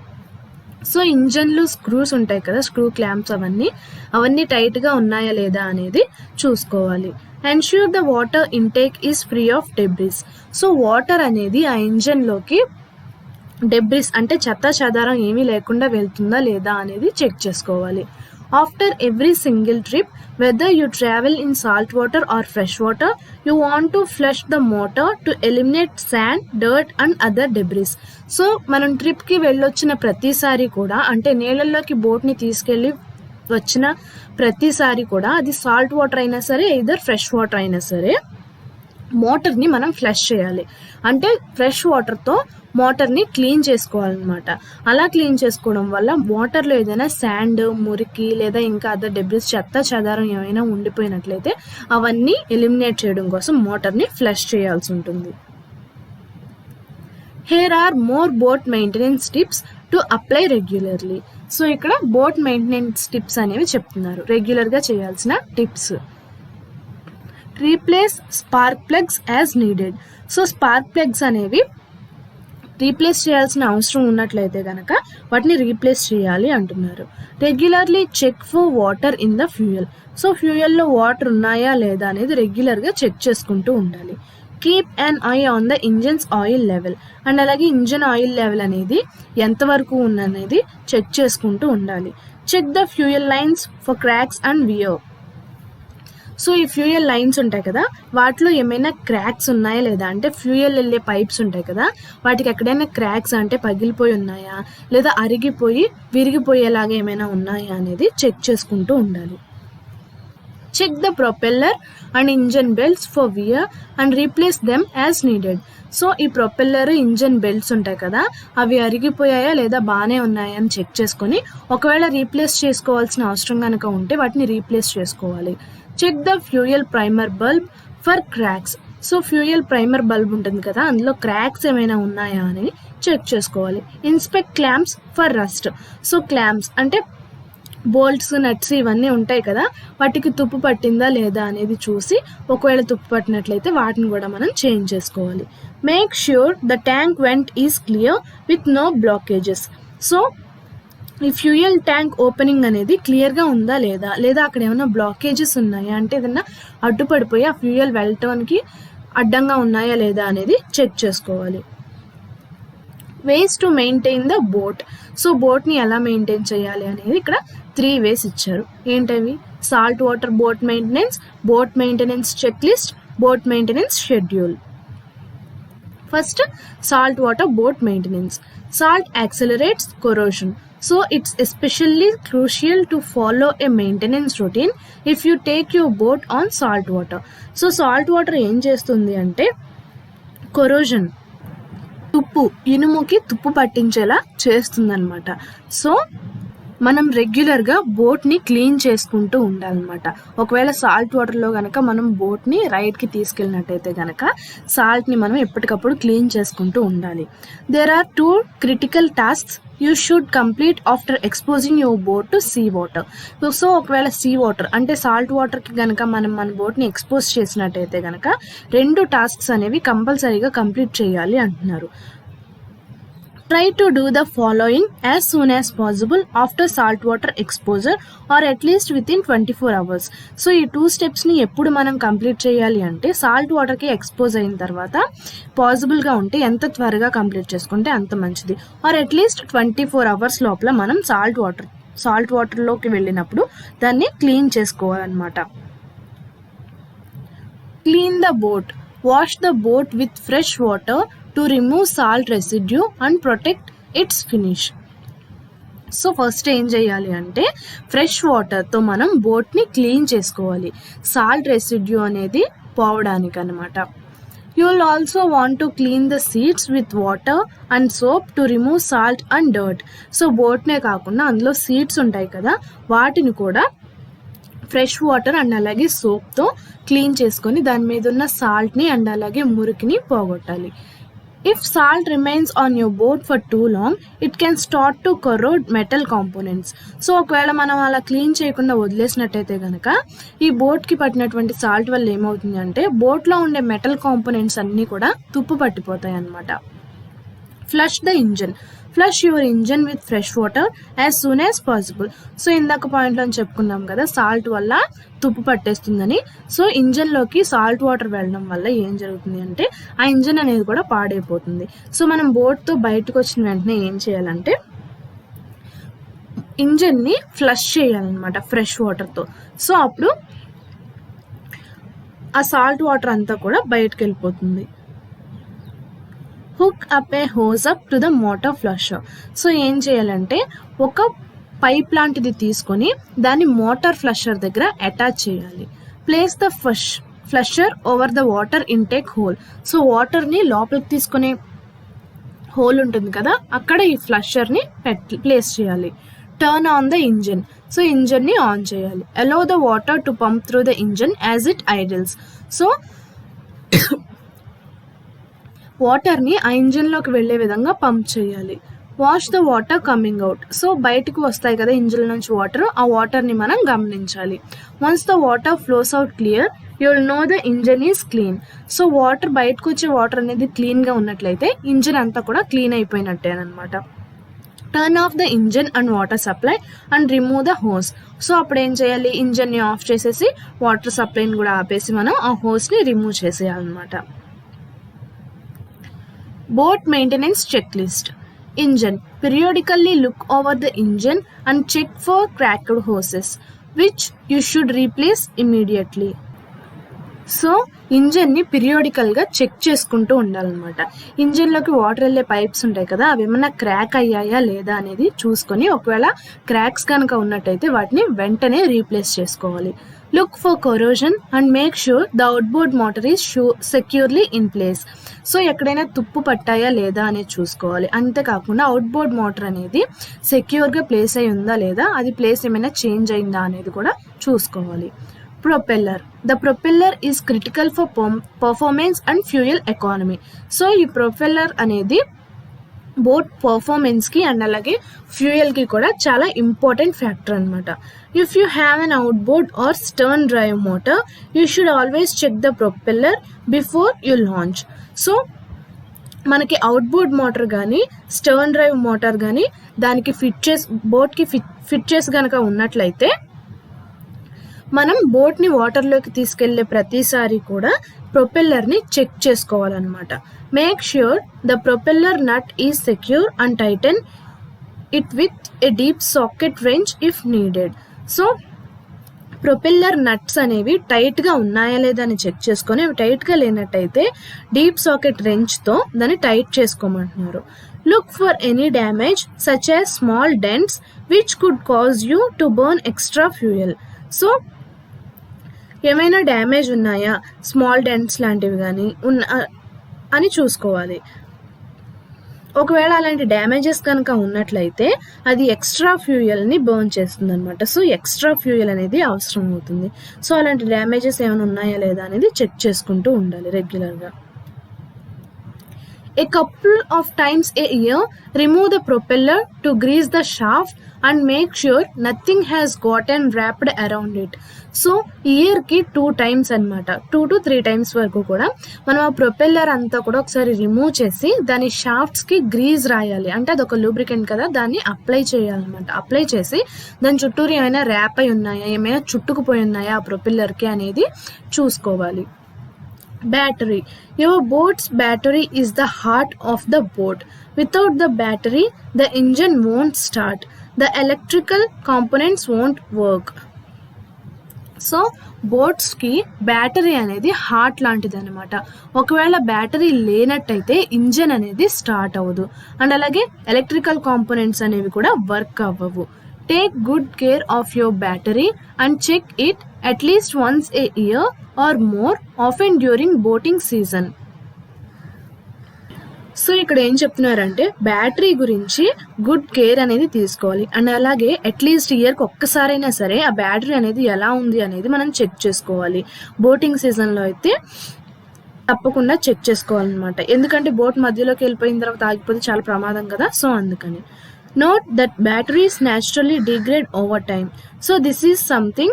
So ఇంజన్లో స్క్రూస్ ఉంటాయి కదా, స్క్రూ క్లాంప్స్ అవన్నీ టైట్గా ఉన్నాయా లేదా అనేది చూసుకోవాలి. Ensure the water intake is free of debris. So water అనేది ఆ ఇంజన్లోకి డెబ్రిస్ అంటే చెత్త చెదారం ఏమీ లేకుండా వెళ్తుందా లేదా అనేది చెక్ చేసుకోవాలి. After every single trip, whether you travel in salt water or fresh water, you want to flush the motor to eliminate sand, dirt and other debris. So మనం ట్రిప్కి వెళ్ళొచ్చిన ప్రతిసారి కూడా, అంటే నీళ్ళల్లోకి బోట్ని తీసుకెళ్ళి వచ్చిన ప్రతిసారి కూడా, అది సాల్ట్ వాటర్ అయినా సరే ఇదర్ ఫ్రెష్ వాటర్ అయినా సరే, మోటార్ని మనం ఫ్లష్ చేయాలి. అంటే ఫ్రెష్ వాటర్తో మోటార్ని క్లీన్ చేసుకోవాలన్నమాట. అలా క్లీన్ చేసుకోవడం వల్ల వాటర్లో ఏదైనా శాండ్, మురికి లేదా ఇంకా అదర్ డెబ్రిస్, చెత్త చెదారం ఏమైనా ఉండిపోయినట్లయితే అవన్నీ ఎలిమినేట్ చేయడం కోసం మోటార్ని ఫ్లష్ చేయాల్సి ఉంటుంది. Here are more boat maintenance tips to apply regularly. So ఇక్కడ బోట్ మెయింటెనెన్స్ టిప్స్ అనేవి చెప్తున్నారు, రెగ్యులర్గా చేయాల్సిన tips. Replace spark plugs as needed. So spark plugs అనేవి రీప్లేస్ చేయాల్సిన అవసరం ఉన్నట్లయితే కనుక వాటిని రీప్లేస్ చేయాలి అంటున్నారు. Regularly check for water in the fuel. So ఫ్యూయల్లో వాటర్ ఉన్నాయా లేదా అనేది రెగ్యులర్గా చెక్ చేసుకుంటూ ఉండాలి. Keep an eye on the engine's oil level. And అలాగే ఇంజన్ ఆయిల్ లెవెల్ అనేది ఎంతవరకు ఉందనేది చెక్ చేసుకుంటూ ఉండాలి. Check the fuel lines for cracks and wear. So ఈ ఫ్యూయల్ లైన్స్ ఉంటాయి కదా, వాటిలో ఏమైనా క్రాక్స్ ఉన్నాయా లేదా, అంటే ఫ్యూయల్ వెళ్ళే పైప్స్ ఉంటాయి కదా, వాటికి ఎక్కడైనా క్రాక్స్ అంటే పగిలిపోయి ఉన్నాయా లేదా అరిగిపోయి విరిగిపోయేలాగా ఏమైనా ఉన్నాయా అనేది చెక్ చేసుకుంటూ ఉండాలి. Check the propeller and engine belts for wear and replace them as needed. So ఈ ప్రొపెల్లర్ ఇంజన్ బెల్ట్స్ ఉంటాయి కదా, అవి అరిగిపోయాయా లేదా బాగానే ఉన్నాయా అని చెక్ చేసుకొని ఒకవేళ రీప్లేస్ చేసుకోవాల్సిన అవసరం కనుక ఉంటే వాటిని రీప్లేస్ చేసుకోవాలి. Check the fuel primer bulb for cracks. So fuel primer bulb ఉంటుంది కదా, అందులో క్రాక్స్ ఏమైనా ఉన్నాయా అని చెక్ చేసుకోవాలి. Inspect clamps for rust. So clamps అంటే బోల్ట్స్, నట్స్ ఇవన్నీ ఉంటాయి కదా, వాటికి తుప్పు పట్టిందా లేదా అనేది చూసి ఒకవేళ తుప్పు పట్టినట్లయితే వాటిని కూడా మనం చేంజ్ చేసుకోవాలి. Make sure the tank vent is clear with no blockages. So ఈ ఫ్యూయల్ ట్యాంక్ ఓపెనింగ్ అనేది క్లియర్గా ఉందా లేదా, లేదా అక్కడ ఏమైనా బ్లాకేజెస్ ఉన్నాయా అంటే ఏదైనా అడ్డుపడిపోయి ఆ ఫ్యూయల్ వెళ్ళటానికి అడ్డంగా ఉన్నాయా లేదా అనేది చెక్ చేసుకోవాలి. Ways to maintain the boat. So బోట్ని ఎలా మెయింటైన్ చేయాలి అనేది ఇక్కడ 3 వేస్ ఇచ్చారు. ఏంటవి? Salt water boat maintenance checklist, boat maintenance schedule. First salt water boat maintenance. Salt accelerates corrosion. So it's especially crucial to follow a maintenance routine if you take your boat on salt water. So salt water ఏం చేస్తుంది అంటే corrosion, తుప్పు, ఇనుముకి తుప్పు పట్టించేలా చేస్తుందన్నమాట. So మనం రెగ్యులర్గా బోట్ని clean చేసుకుంటూ ఉండాలన్నమాట. ఒకవేళ సాల్ట్ వాటర్లో కనుక మనం బోట్ని రైడ్కి తీసుకెళ్ళినట్టయితే కనుక సాల్ట్ని మనం ఎప్పటికప్పుడు క్లీన్ చేసుకుంటూ ఉండాలి. There are 2 critical tasks you should complete after exposing your boat to sea water. So ఒకవేళ సీ వాటర్ అంటే సాల్ట్ వాటర్కి కనుక మనం మన బోట్ని ఎక్స్పోజ్ చేసినట్టయితే కనుక 2 టాస్క్స్ అనేవి కంపల్సరీగా కంప్లీట్ చేయాలి అంటున్నారు. Try to do the following as soon as possible after saltwater exposure or at least within 24 hours. So ఈ 2 స్టెప్స్ని ఎప్పుడు మనం కంప్లీట్ చేయాలి అంటే సాల్ట్ వాటర్కి ఎక్స్పోజ్ అయిన తర్వాత పాసిబుల్గా ఉంటే ఎంత త్వరగా కంప్లీట్ చేసుకుంటే అంత మంచిది. ఆర్ అట్లీస్ట్ 24 hours లోపల మనం సాల్ట్ వాటర్లోకి వెళ్ళినప్పుడు దాన్ని క్లీన్ చేసుకోవాలన్నమాట. Clean the boat. Wash the boat with fresh water to remove salt residue and protect its finish. So first ఏం చేయాలి అంటే ఫ్రెష్ వాటర్తో మనం బోట్ని క్లీన్ చేసుకోవాలి, సాల్ట్ రెసిడ్యూ అనేది పోవడానికి అనమాట. You will also want to clean the seats with water and soap to remove salt and dirt. So బోట్నే కాకుండా అందులో సీట్స్ ఉంటాయి కదా, వాటిని కూడా ఫ్రెష్ వాటర్ అండ్ అలాగే సోప్తో క్లీన్ చేసుకొని దాని మీద ఉన్న సాల్ట్ని అండ్ అలాగే మురికిని పోగొట్టాలి. If salt remains on your boat for too long, it can start to corrode metal components. So ఒకవేళ మనం అలా క్లీన్ చేయకుండా వదిలేసినట్టయితే కనుక ఈ బోట్కి పట్టినటువంటి సాల్ట్ వల్ల ఏమవుతుంది అంటే బోట్లో ఉండే మెటల్ కాంపోనెంట్స్ అన్నీ కూడా తుప్పు పట్టిపోతాయి అన్నమాట. Flush the engine. Flush your engine with fresh water as soon as possible. So ఇందాక పాయింట్లో చెప్పుకున్నాం కదా సాల్ట్ వల్ల తుప్పు పట్టేస్తుందని. సో ఇంజన్లోకి సాల్ట్ వాటర్ వెళ్ళడం వల్ల ఏం జరుగుతుంది అంటే ఆ ఇంజన్ అనేది కూడా పాడైపోతుంది. సో మనం బోట్తో బయటకు వచ్చిన వెంటనే ఏం చేయాలంటే ఇంజన్ని ఫ్లష్ చేయాలన్నమాట ఫ్రెష్ వాటర్తో. సో అప్పుడు ఆ సాల్ట్ వాటర్ అంతా కూడా బయటకు వెళ్ళిపోతుంది. Hook up a hose up to the motor flusher. So ఏం చేయాలంటే ఒక పైప్ లాంటిది తీసుకొని దాన్ని మోటార్ ఫ్లషర్ దగ్గర అటాచ్ చేయాలి. Place the flusher over the water intake hole. So వాటర్ని లోపలికి తీసుకునే హోల్ ఉంటుంది కదా, అక్కడ ఈ ఫ్లషర్ని ప్లేస్ చేయాలి. Turn on the engine. So ఇంజన్ని ఆన్ చేయాలి. Allow the water to pump through the engine as it idles. So వాటర్ని ఆ ఇంజిన్లోకి వెళ్ళే విధంగా పంప్ చేయాలి. Wash the water coming out. So బయటకు వస్తాయి కదా ఇంజిన్ నుంచి వాటర్, ఆ వాటర్ని మనం గమనించాలి. Once the water flows out clear you will know the engine is clean. So water బయటకు వచ్చే వాటర్ అనేది క్లీన్గా ఉన్నట్లయితే ఇంజిన్ అంతా కూడా క్లీన్ అయిపోయినట్టే అనమాట. Turn off the engine and water supply and remove the hose. So అప్పుడు ఏం చేయాలి, ఇంజిన్ని ఆఫ్ చేసేసి వాటర్ సప్లైని కూడా ఆపేసి మనం ఆ హోస్ని remove చేసేయాలన్నమాట. Boat maintenance checklist. Engine. Periodically look over the engine and check for cracked hoses, which you should replace immediately. So ఇంజన్ని పీరియాడికల్గా చెక్ చేసుకుంటూ ఉండాలన్నమాట. ఇంజన్లోకి వాటర్ వెళ్ళే పైప్స్ ఉంటాయి కదా, అవి ఏమన్నా క్రాక్ అయ్యాయా లేదా అనేది చూసుకొని ఒకవేళ క్రాక్స్ కనుక ఉన్నట్టయితే వాటిని వెంటనే రీప్లేస్ చేసుకోవాలి. Look for corrosion and make sure the outboard motor is securely in place. So ఎక్కడైనా తుప్పు పట్టాయా లేదా అనేది చూసుకోవాలి. అంతేకాకుండా అవుట్బోర్డ్ మోటార్ అనేది సెక్యూర్గా ప్లేస్ అయి ఉందా లేదా, అది ప్లేస్ ఏమైనా చేంజ్ అయిందా అనేది కూడా చూసుకోవాలి. Propeller. The propeller is critical for performance and fuel economy. So ఈ ప్రొపెల్లర్ అనేది బోట్ పర్ఫార్మెన్స్కి అండ్ అలాగే ఫ్యూయల్కి కూడా చాలా ఇంపార్టెంట్ ఫ్యాక్టర్ అనమాట. If you have an outboard or stern drive motor you should always check the propeller before you launch. So మనకి outboard motor కానీ స్టర్న్ డ్రైవ్ మోటార్ కానీ దానికి బోట్కి ఫిట్ చేసి కనుక ఉన్నట్లయితే మనం బోట్ని వాటర్లోకి తీసుకెళ్లే ప్రతిసారి కూడా ప్రొపెల్లర్ని చెక్ చేసుకోవాలన్నమాట. Make sure the propeller nut is secure and tighten it with a deep socket wrench if needed. So propeller nuts అనేవి టైట్గా ఉన్నాయా లేదా అని చెక్ చేసుకొని, అవి టైట్గా లేనట్టయితే డీప్ సాకెట్ రెంచ్తో దాన్ని టైట్ చేసుకోమంటున్నారు. Look for any damage such as small dents which could cause you to burn extra fuel. So ఏమైనా డ్యామేజ్ ఉన్నాయా, స్మాల్ డెంట్స్ లాంటివి కానీ అని చూసుకోవాలి. ఒకవేళ అలాంటి డ్యామేజెస్ కనుక ఉన్నట్లయితే అది ఎక్స్ట్రా ఫ్యూయల్ని బర్న్ చేస్తుంది అనమాట. సో ఎక్స్ట్రా ఫ్యూయల్ అనేది అవసరం అవుతుంది. సో అలాంటి డ్యామేజెస్ ఏమైనా ఉన్నాయా లేదా అనేది చెక్ చేసుకుంటూ ఉండాలి రెగ్యులర్గా. A couple of times a year, remove the propeller to grease the shaft and make sure nothing has gotten wrapped around it. So ఇయర్కి 2 times అనమాట, 2 to 3 times వరకు కూడా మనం ఆ ప్రొపెల్లర్ అంతా కూడా ఒకసారి రిమూవ్ చేసి దాని షాఫ్ట్స్కి గ్రీజ్ రాయాలి. అంటే అదొక లూబ్రికెంట్ కదా, దాన్ని అప్లై చేయాలన్నమాట. అప్లై చేసి దాని చుట్టూరు ఏమైనా ర్యాప్ అయి ఉన్నాయా, ఏమైనా చుట్టుకుపోయి ఉన్నాయా ఆ ప్రొపెల్లర్కి అనేది చూసుకోవాలి. Battery. Your boat's battery is the heart of the boat. Without the battery, the engine won't start. The electrical components won't work. So బోట్స్కి బ్యాటరీ అనేది హార్ట్ లాంటిది అనమాట. ఒకవేళ బ్యాటరీ లేనట్టయితే ఇంజన్ అనేది స్టార్ట్ అవ్వదు అండ్ అలాగే ఎలక్ట్రికల్ కాంపోనెంట్స్ అనేవి కూడా వర్క్ అవ్వవు. Take good care of your battery and check it at least once a year or more often during boating season. So ఇక్కడ ఏం చెప్తున్నారంటే బ్యాటరీ గురించి గుడ్ కేర్ అనేది తీసుకోవాలి అండ్ అలాగే అట్లీస్ట్ ఇయర్కి ఒక్కసారైనా సరే ఆ బ్యాటరీ అనేది ఎలా ఉంది అనేది మనం చెక్ చేసుకోవాలి. బోటింగ్ సీజన్లో అయితే తప్పకుండా చెక్ చేసుకోవాలన్నమాట. ఎందుకంటే బోట్ మధ్యలోకి వెళ్ళిపోయిన తర్వాత ఆగిపోతే చాలా ప్రమాదం కదా. సో అందుకని Note that batteries naturally degrade over time. So this is something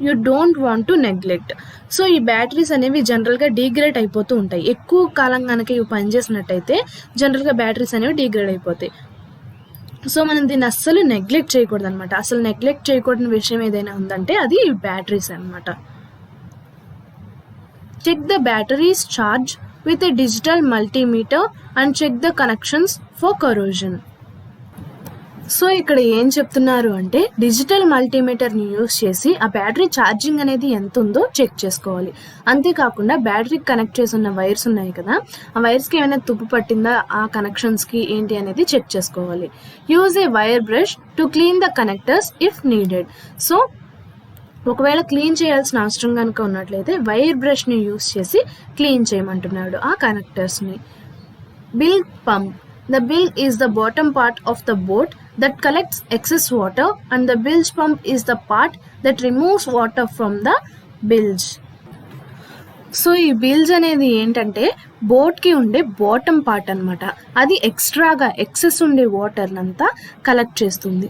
you don't want to neglect. So ఈ బ్యాటరీస్ అనేవి జనరల్గా డీగ్రేడ్ అయిపోతూ ఉంటాయి. ఎక్కువ కాలం కనుక ఇవి పనిచేసినట్టయితే జనరల్గా బ్యాటరీస్ అనేవి డీగ్రేడ్ అయిపోతాయి. సో మనం దీన్ని అస్సలు నెగ్లెక్ట్ చేయకూడదు అనమాట. అసలు నెగ్లెక్ట్ చేయకూడని విషయం ఏదైనా ఉందంటే అది ఈ బ్యాటరీస్ అనమాట. Check the batteries charge with a digital multimeter and check the connections for corrosion. So ఇక్కడ ఏం చెప్తున్నారు అంటే డిజిటల్ మల్టీమీటర్ని యూస్ చేసి ఆ బ్యాటరీ ఛార్జింగ్ అనేది ఎంత ఉందో చెక్ చేసుకోవాలి. అంతేకాకుండా బ్యాటరీకి కనెక్ట్ చేసి ఉన్న వైర్స్ ఉన్నాయి కదా, ఆ వైర్స్కి ఏమైనా తుప్పు పట్టిందా ఆ కనెక్షన్స్కి ఏంటి అనేది చెక్ చేసుకోవాలి. Use a wire brush to clean the connectors if needed. So ఒకవేళ క్లీన్ చేయాల్సిన అవసరం కనుక ఉన్నట్లయితే వైర్ బ్రష్ని యూస్ చేసి క్లీన్ చేయమంటున్నాడు ఆ కనెక్టర్స్ని. Bilge pump. The bilge is the bottom part of the boat that collects excess water and the bilge pump is the part that removes water from the bilge. So ఈ బిల్జ్ అనేది ఏంటంటే బోట్కి ఉండే bottom part అనమాట. అది ఎక్స్ట్రాగా excess ఉండే వాటర్నంతా collect చేస్తుంది.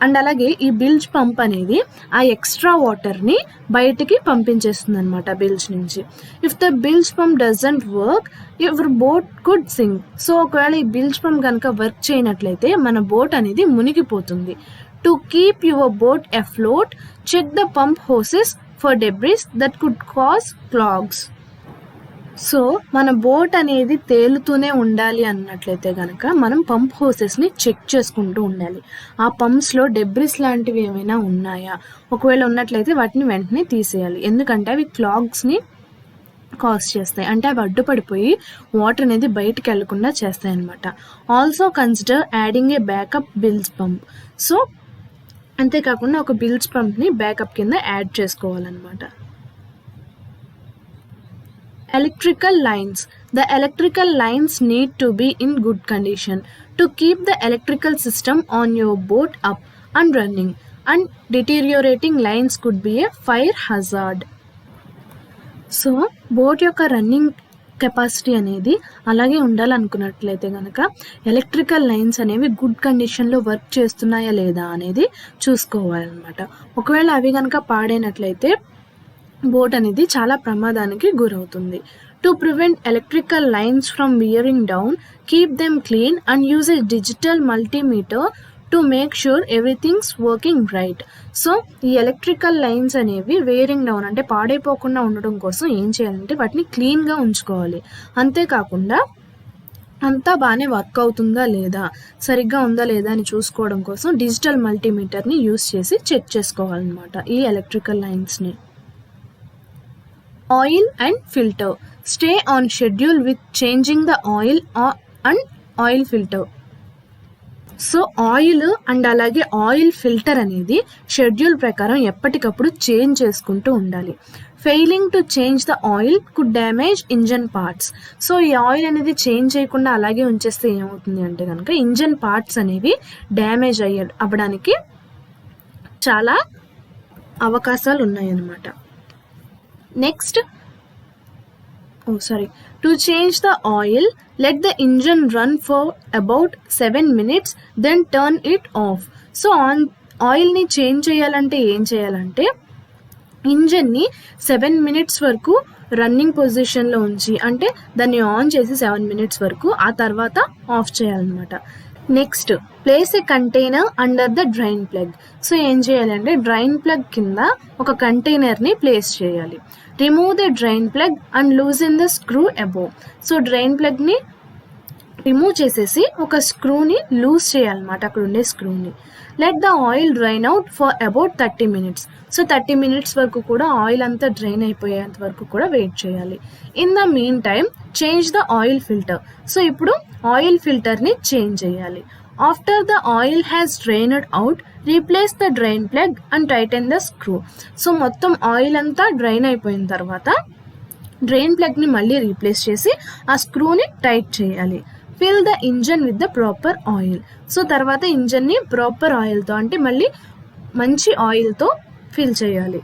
And అలాగే ఈ బిల్జ్ పంప్ అనేది ఆ ఎక్స్ట్రా వాటర్ని బయటికి పంపించేస్తుంది అనమాట బిల్జ్ నుంచి. If the bilge pump doesn't work your boat could sink. So ఒకవేళ ఈ బిల్జ్ పంప్ కనుక వర్క్ చేయనట్లయితే మన బోట్ అనేది మునిగిపోతుంది. To keep your boat afloat check the pump hoses for debris that could cause clogs. So మన boat అనేది తేలుతూనే ఉండాలి అన్నట్లయితే కనుక మనం పంప్ హోసెస్ని చెక్ చేసుకుంటూ ఉండాలి. ఆ పంప్స్లో డెబ్రిస్ లాంటివి ఏమైనా ఉన్నాయా, ఒకవేళ ఉన్నట్లయితే వాటిని వెంటనే తీసేయాలి. ఎందుకంటే అవి క్లాగ్స్ని కాజ్ చేస్తాయి, అంటే అవి అడ్డుపడిపోయి వాటర్ అనేది బయటికి వెళ్లకుండా చేస్తాయి అన్నమాట. ఆల్సో కన్సిడర్ యాడింగ్ ఏ బ్యాకప్ బిల్స్ పంప్. సో అంతేకాకుండా ఒక బిల్స్ పంప్ని బ్యాకప్ కింద యాడ్ చేసుకోవాలన్నమాట. Electrical lines. The electrical lines need to be in good condition to keep the electrical system on your boat up and running, and deteriorating lines could be a fire hazard. So boat యొక్క running capacity అనేది అలాగే ఉండాలనుకున్నట్లయితే కనుక electrical lines అనేవి good కండిషన్లో work చేస్తున్నాయా లేదా అనేది చూసుకోవాలన్నమాట. ఒకవేళ అవి కనుక పాడైనట్లయితే బోట్ అనేది చాలా ప్రమాదానికి గురవుతుంది. To prevent electrical lines from wearing down, keep them clean and use a digital multimeter to make sure everything's working right. So ఈ ఎలక్ట్రికల్ లైన్స్ అనేవి వేరింగ్ డౌన్ అంటే పాడైపోకుండా ఉండడం కోసం ఏం చేయాలంటే వాటిని క్లీన్గా ఉంచుకోవాలి. అంతేకాకుండా అంతా బాగానే వర్క్ అవుతుందా లేదా, సరిగ్గా ఉందా లేదా అని చూసుకోవడం కోసం డిజిటల్ మల్టీమీటర్ని యూస్ చేసి చెక్ చేసుకోవాలన్నమాట ఈ electrical లైన్స్ని. Oil and filter. Stay on schedule with changing the oil and oil filter. So oil and అలాగే ఆయిల్ ఫిల్టర్ అనేది షెడ్యూల్ ప్రకారం ఎప్పటికప్పుడు చేంజ్ చేసుకుంటూ ఉండాలి. Failing to change the oil could damage engine parts. So ఈ oil అనేది change చేయకుండా అలాగే ఉంచేస్తే ఏమవుతుంది అంటే కనుక ఇంజన్ పార్ట్స్ అనేవి డ్యామేజ్ అవ్వడానికి చాలా అవకాశాలు ఉన్నాయన్నమాట. Next to change the oil, let the engine run for about 7 minutes, then turn it off. So ఆయిల్ని చేంజ్ చేయాలంటే ఏం చేయాలంటే ఇంజన్ని 7 minutes వరకు రన్నింగ్ పొజిషన్లో ఉంచి, అంటే దాన్ని ఆన్ చేసి 7 minutes వరకు, ఆ తర్వాత ఆఫ్ చేయాలన్నమాట. Next place a container under the drain plug. So ఏం చేయాలంటే డ్రైన్ ప్లగ్ కింద ఒక కంటైనర్ని ప్లేస్ చేయాలి. Remove the drain plug and loosen the screw above. So drain ప్లగ్ని రిమూవ్ చేసేసి ఒక స్క్రూని లూజ్ చేయాలన్నమాట, అక్కడ ఉండే స్క్రూని. Let the oil drain out for about 30 minutes. So 30 minutes వరకు కూడా ఆయిల్ అంతా డ్రైన్ అయిపోయేంత వరకు కూడా వెయిట్ చేయాలి. In the mean time change the oil filter. So ఇప్పుడు ఆయిల్ ఫిల్టర్ని చేంజ్ చేయాలి. After the oil has drained out, replace the drain plug and Titan the screw. So మొత్తం ఆయిల్ అంతా డ్రైన్ అయిపోయిన తర్వాత డ్రైన్ ప్లగ్ని మళ్ళీ రీప్లేస్ చేసి ఆ స్క్రూని టైట్ చేయాలి. Fill the engine with the proper oil. So తర్వాత ఇంజన్ని ప్రాపర్ ఆయిల్తో, అంటే మళ్ళీ మంచి ఆయిల్తో ఫిల్ చేయాలి.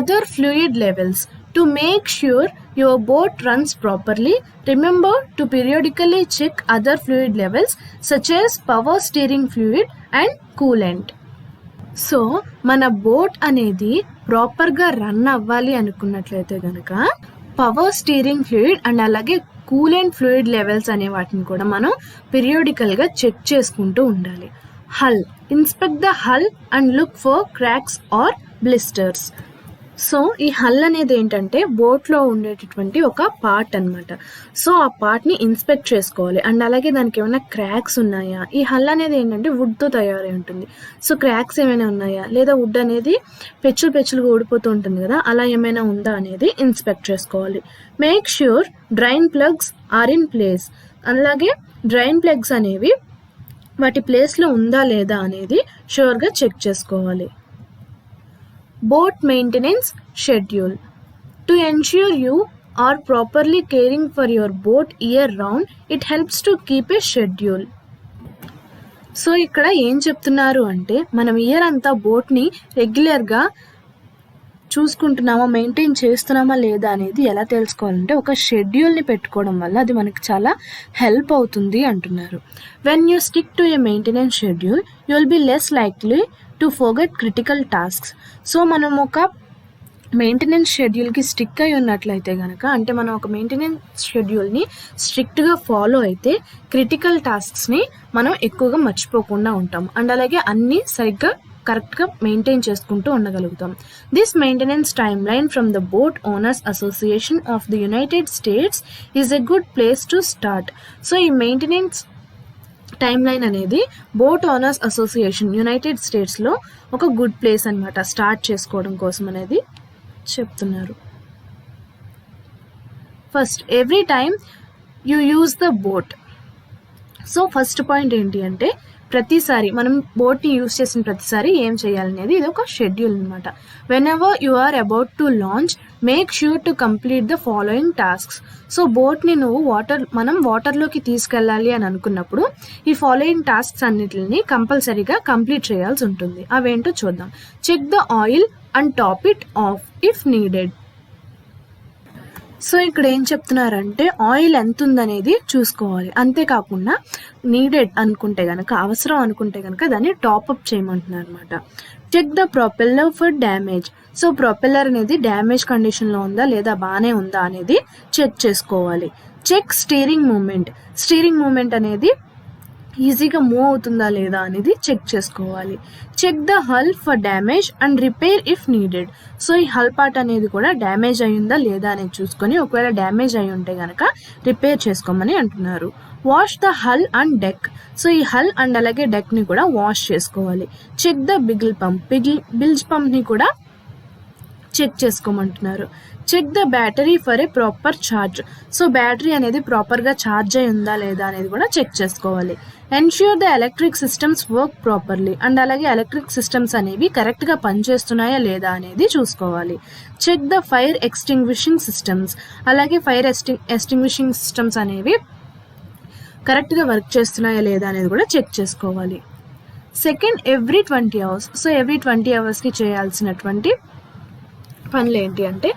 Other fluid levels. To make sure your boat runs properly, remember to periodically check other fluid levels such as power steering fluid and coolant. So మన boat అనేది ప్రాపర్గా రన్ అవ్వాలి అనుకున్నట్లయితే కనుక పవర్ స్టీరింగ్ ఫ్లూయిడ్ అండ్ అలాగే coolant fluid levels అనే వాటిని కూడా మనం పీరియాడికల్గా చెక్ చేసుకుంటూ ఉండాలి. Hull. Inspect the hull and look for cracks or blisters. So ఈ హల్ అనేది ఏంటంటే బోట్లో ఉండేటటువంటి ఒక పార్ట్ అనమాట. సో ఆ పార్ట్ని ఇన్స్పెక్ట్ చేసుకోవాలి. అండ్ అలాగే దానికి ఏమైనా క్రాక్స్ ఉన్నాయా. ఈ హల్ అనేది ఏంటంటే వుడ్తో తయారై ఉంటుంది. సో క్రాక్స్ ఏమైనా ఉన్నాయా, లేదా వుడ్ అనేది పెచ్చులుగా ఊడిపోతూ ఉంటుంది కదా, అలా ఏమైనా ఉందా అనేది ఇన్స్పెక్ట్ చేసుకోవాలి. Make sure drain plugs are in place. అలాగే డ్రైన్ ప్లగ్స్ అనేవి వాటి ప్లేస్లో ఉందా లేదా అనేది షూర్గా చెక్ చేసుకోవాలి. Boat maintenance schedule. To ensure you are properly caring for your boat year round, it helps to keep a schedule. So ఇక్కడ ఏం చెప్తున్నారు అంటే మనం ఇయర్ అంతా బోట్ని రెగ్యులర్గా చూసుకుంటున్నామా, మెయింటైన్ చేస్తున్నామా లేదా అనేది ఎలా తెలుసుకోవాలంటే ఒక షెడ్యూల్ని పెట్టుకోవడం వల్ల అది మనకి చాలా హెల్ప్ అవుతుంది అంటున్నారు. When you stick to A maintenance schedule you will be less likely to forget critical tasks. So మనం ఒక మెయింటెనెన్స్ షెడ్యూల్కి స్టిక్ అయి ఉన్నట్లయితే కనుక, అంటే మనం ఒక మెయింటెనెన్స్ షెడ్యూల్ని స్ట్రిక్ట్గా ఫాలో అయితే క్రిటికల్ టాస్క్స్ని మనం ఎక్కువగా మర్చిపోకుండా ఉంటాం. అండ్ అలాగే అన్నీ సరిగ్గా కరెక్ట్గా మెయింటైన్ చేసుకుంటూ ఉండగలుగుతాం. This maintenance timeline from the boat owners association of the United States is a good place to start. So ఈ మెయింటెనెన్స్ టైమ్ లైన్ అనేది బోట్ ఓనర్స్ అసోసియేషన్ యునైటెడ్ స్టేట్స్లో ఒక గుడ్ ప్లేస్ అనమాట స్టార్ట్ చేసుకోవడం కోసం అనేది చెప్తున్నారు. First, every time you use the boat. So first point ఏంటి అంటే ప్రతిసారి మనం బోట్ని యూజ్ చేసిన ప్రతిసారి ఏం చేయాలనేది ఇది ఒక షెడ్యూల్ అనమాట. Whenever you are about to launch make sure to complete the following tasks. So బోట్ని నువ్వు మనం వాటర్లోకి తీసుకెళ్ళాలి అని అనుకున్నప్పుడు ఈ ఫాలోయింగ్ టాస్క్స్ అన్నిటిని కంపల్సరీగా కంప్లీట్ చేయాల్సి ఉంటుంది. అవేంటో చూద్దాం. Check the oil and top it off if needed. So ఇక్కడ ఏం చెప్తున్నారంటే ఆయిల్ ఎంత ఉందనేది చూసుకోవాలి. అంతేకాకుండా నీడెడ్ అనుకుంటే కనుక, అవసరం అనుకుంటే కనుక దాన్ని టాప్అప్ చేయమంటున్నారు అనమాట. Check the propeller for damage. So propeller అనేది డ్యామేజ్ కండిషన్లో ఉందా లేదా బాగానే ఉందా అనేది చెక్ చేసుకోవాలి. Check steering moment. Steering moment అనేది ఈజీగా మూవ్ అవుతుందా లేదా అనేది చెక్ చేసుకోవాలి. Check the hull for damage and repair if needed. So ఈ హల్ పార్ట్ అనేది కూడా డ్యామేజ్ అయ్యిందా లేదా అనేది చూసుకొని ఒకవేళ డ్యామేజ్ అయి ఉంటే కనుక రిపేర్ చేసుకోమని అంటున్నారు. Wash the hull and deck. So ఈ హల్ అండ్ అలాగే డెక్ని కూడా వాష్ చేసుకోవాలి. చెక్ ద బిగిల్ పంప్. బిల్జ్ పంప్ని కూడా చెక్ చేసుకోమంటున్నారు. Check the battery for a proper charge. So battery అనేది ప్రాపర్గా ఛార్జ్ అయి ఉందా లేదా అనేది కూడా చెక్ చేసుకోవాలి. Ensure the electric systems work properly. And అలాగే ఎలక్ట్రిక్ సిస్టమ్స్ అనేవి కరెక్ట్గా పనిచేస్తున్నాయా లేదా అనేది చూసుకోవాలి. Check the fire extinguishing systems. అలాగే ఫైర్ ఎక్స్టింగ్విషింగ్ సిస్టమ్స్ అనేవి కరెక్ట్గా వర్క్ చేస్తున్నాయా లేదా అనేది కూడా చెక్ చేసుకోవాలి. Second, every 20 hours. So every 20 hours చేయాల్సినటువంటి పనులు ఏంటి అంటే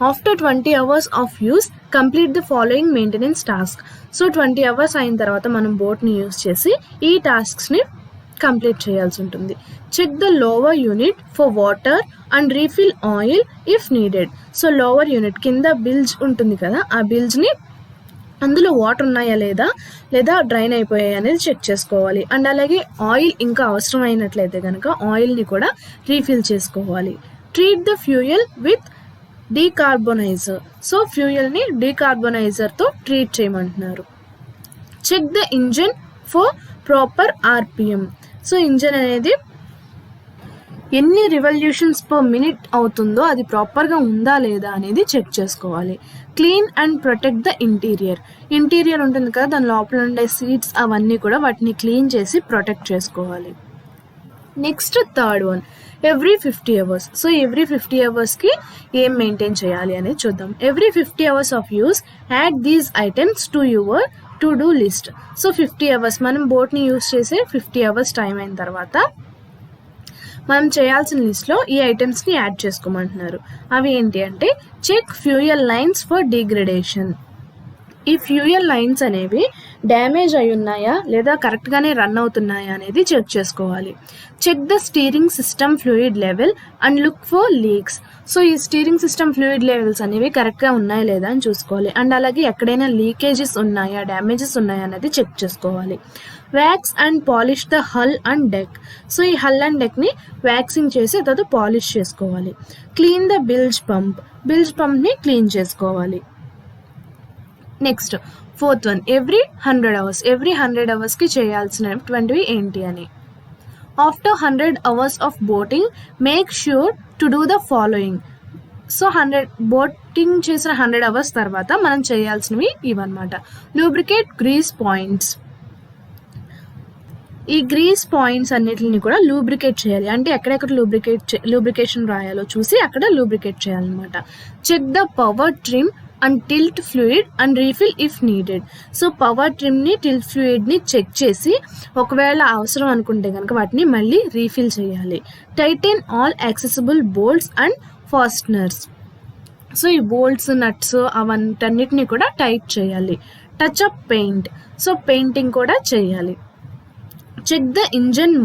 after 20 hours of use complete the following maintenance task. So 20 hours అయిన తర్వాత మనం బోట్ని యూస్ చేసి ఈ టాస్క్స్ని కంప్లీట్ చేయాల్సి ఉంటుంది. Check the lower unit for water and refill oil if needed. So lower unit కింద బిల్జ్ ఉంటుంది కదా, ఆ బిల్జ్ని అందులో వాటర్ ఉన్నాయా లేదా డ్రైన్ అయిపోయాయి అనేది చెక్ చేసుకోవాలి. అండ్ అలాగే ఆయిల్ ఇంకా అవసరం అయినట్లయితే కనుక ఆయిల్ని కూడా రీఫిల్ చేసుకోవాలి. Treat the fuel with decarbonizer. So ఫ్యూయల్ని డీకార్బోనైజర్తో ట్రీట్ చేయమంటున్నారు. Check the engine for proper RPM. So engine అనేది ఎన్ని రివల్యూషన్స్ పర్ మినిట్ అవుతుందో అది ప్రాపర్గా ఉందా లేదా అనేది చెక్ చేసుకోవాలి. Clean and protect the interior ఉంటుంది కదా, దాని లోపల ఉండే సీట్స్ అవన్నీ కూడా వాటిని క్లీన్ చేసి ప్రొటెక్ట్ చేసుకోవాలి. Next third one, every 50 hours. So every 50 hoursకి ఏం మెయింటైన్ చేయాలి అనేది చూద్దాం. Every 50 hours of use add these items to your to do list. So 50 hours మనం బోట్ని యూస్ చేసే 50 hours టైం అయిన తర్వాత మనం చేయాల్సిన లిస్ట్లో ఈ ఐటమ్స్ని యాడ్ చేసుకోమంటున్నారు. అవి ఏంటి అంటే check fuel lines for degradation. ఈ ఫ్యూయల్ లైన్స్ అనేవి డ్యామేజ్ అయి ఉన్నాయా లేదా కరెక్ట్గానే రన్ అవుతున్నాయా అనేది చెక్ చేసుకోవాలి. Check the steering system fluid level and look for leaks. So ఈ స్టీరింగ్ సిస్టమ్ ఫ్లూయిడ్ లెవెల్స్ అనేవి కరెక్ట్గా ఉన్నాయా లేదా అని చూసుకోవాలి. అండ్ అలాగే ఎక్కడైనా లీకేజెస్ ఉన్నాయా, డ్యామేజెస్ ఉన్నాయా అనేది చెక్ చేసుకోవాలి. Wax and polish the hull and deck. So ఈ హల్ అండ్ డెక్ని వ్యాక్సింగ్ చేసి తర్వాత పాలిష్ చేసుకోవాలి. క్లీన్ ద బిల్జ్ పంప్ని క్లీన్ చేసుకోవాలి. Next fourth one, every 100 hours. Every 100 hoursకి చేయాల్సినటువంటివి ఏంటి అని. After 100 hours of boating make sure to do the following. So boating చేసిన 100 hours తర్వాత మనం చేయాల్సినవి ఇవన్నమాట. Lubricate grease points. ఈ గ్రీస్ పాయింట్స్ అన్నిటిని కూడా లూబ్రికేట్ చేయాలి. అంటే ఎక్కడెక్కడ లూబ్రికేషన్ రాయాలో చూసి అక్కడ లూబ్రికేట్ చేయాలన్నమాట. Check the power trim and tilt fluid and refill if needed. So power ట్రిమ్ని, టిల్ట్ ఫ్లూయిడ్ని చెక్ చేసి ఒకవేళ అవసరం అనుకుంటే కనుక వాటిని మళ్ళీ రీఫిల్ చేయాలి. Tighten all accessible bolts and fasteners. So ఈ బోల్ట్స్, నట్స్ అవన్నిటిని కూడా టైట్ చేయాలి. Touch up paint. So painting కూడా చేయాలి. చెక్ ద ఇంజన్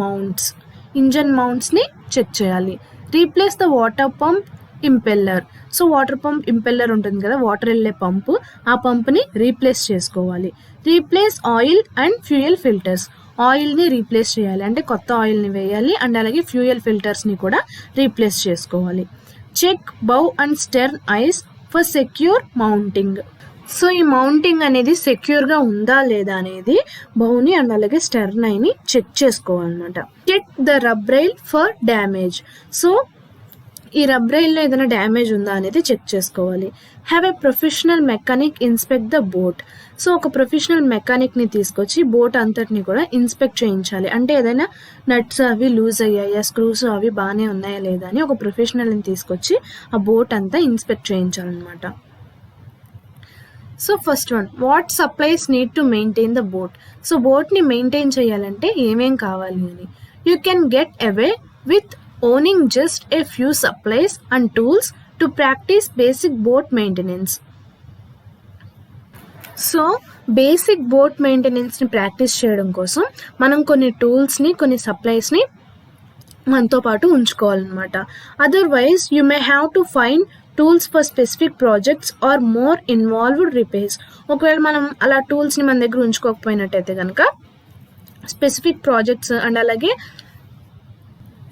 మౌంట్స్ని చెక్ చేయాలి. Replace the water pump impeller. So water pump impeller ఉంటుంది కదా, వాటర్ వెళ్ళే పంపు, ఆ పంప్ని రీప్లేస్ చేసుకోవాలి. Replace oil and fuel filters. ఆయిల్ని రీప్లేస్ చేయాలి, అంటే కొత్త ఆయిల్ని వేయాలి. అండ్ అలాగే ఫ్యూయల్ ఫిల్టర్స్ని కూడా రీప్లేస్ చేసుకోవాలి. Check bow and stern eyes for secure mounting. So ఈ మౌంటింగ్ అనేది సెక్యూర్గా ఉందా లేదా అనేది బౌని అండ్ అలాగే స్టెర్న్ ఐని చెక్ చేసుకోవాలన్నమాట. Check the rub rail for damage. So ఈ రబ్ రైల్లో ఏదైనా డ్యామేజ్ ఉందా అనేది చెక్ చేసుకోవాలి. Have a professional mechanic inspect the boat. So ఒక ప్రొఫెషనల్ మెకానిక్ని తీసుకొచ్చి బోట్ అంతటిని కూడా ఇన్స్పెక్ట్ చేయించాలి. అంటే ఏదైనా నట్స్ అవి లూజ్ అయ్యాయా, స్క్రూస్ అవి బాగానే ఉన్నాయా లేదా అని ఒక ప్రొఫెషనల్ని తీసుకొచ్చి ఆ బోట్ అంతా ఇన్స్పెక్ట్ చేయించాలన్నమాట. So first one, what supplies need to maintain the boat. So బోట్ని మెయింటైన్ చేయాలంటే ఏమేం కావాలి అని. You can get away with owning just a few supplies and tools to practise basic boat maintenance. So basic boat మెయింటెనెన్స్ని practise చేయడం కోసం మనం కొన్ని టూల్స్ని, కొన్ని సప్లైస్ని మనతో పాటు ఉంచుకోవాలన్నమాట. Otherwise you may have to find tools for specific projects or more involved repairs. ఒకవేళ మనం అలా టూల్స్ని మన దగ్గర ఉంచుకోకపోయినట్టయితే కనుక స్పెసిఫిక్ ప్రాజెక్ట్స్ అండ్ అలాగే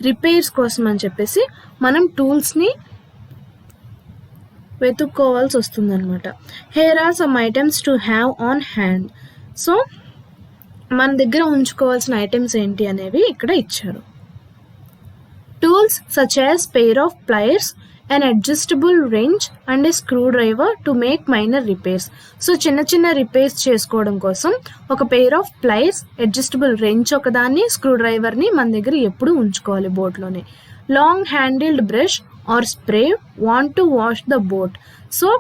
రిపేర్స్ కోసం అని చెప్పేసి మనం టూల్స్ని వెతుక్కోవాల్సి వస్తుందన్నమాట. Here are some items to have on hand. So మన దగ్గర ఉంచుకోవాల్సిన ఐటమ్స్ ఏంటి అనేవి ఇక్కడ ఇచ్చారు. Tools such as pair of pliers, an adjustable wrench and a screwdriver to make minor repairs. So చిన్న చిన్న రిపేర్స్ చేసుకోవడం కోసం ఒక pair of pliers, adjustable wrench ఒకదాన్ని, స్క్రూ డ్రైవర్ని మన దగ్గర ఎప్పుడు ఉంచుకోవాలి బోట్లోనే. Long handled brush or spray wand to wash the boat. So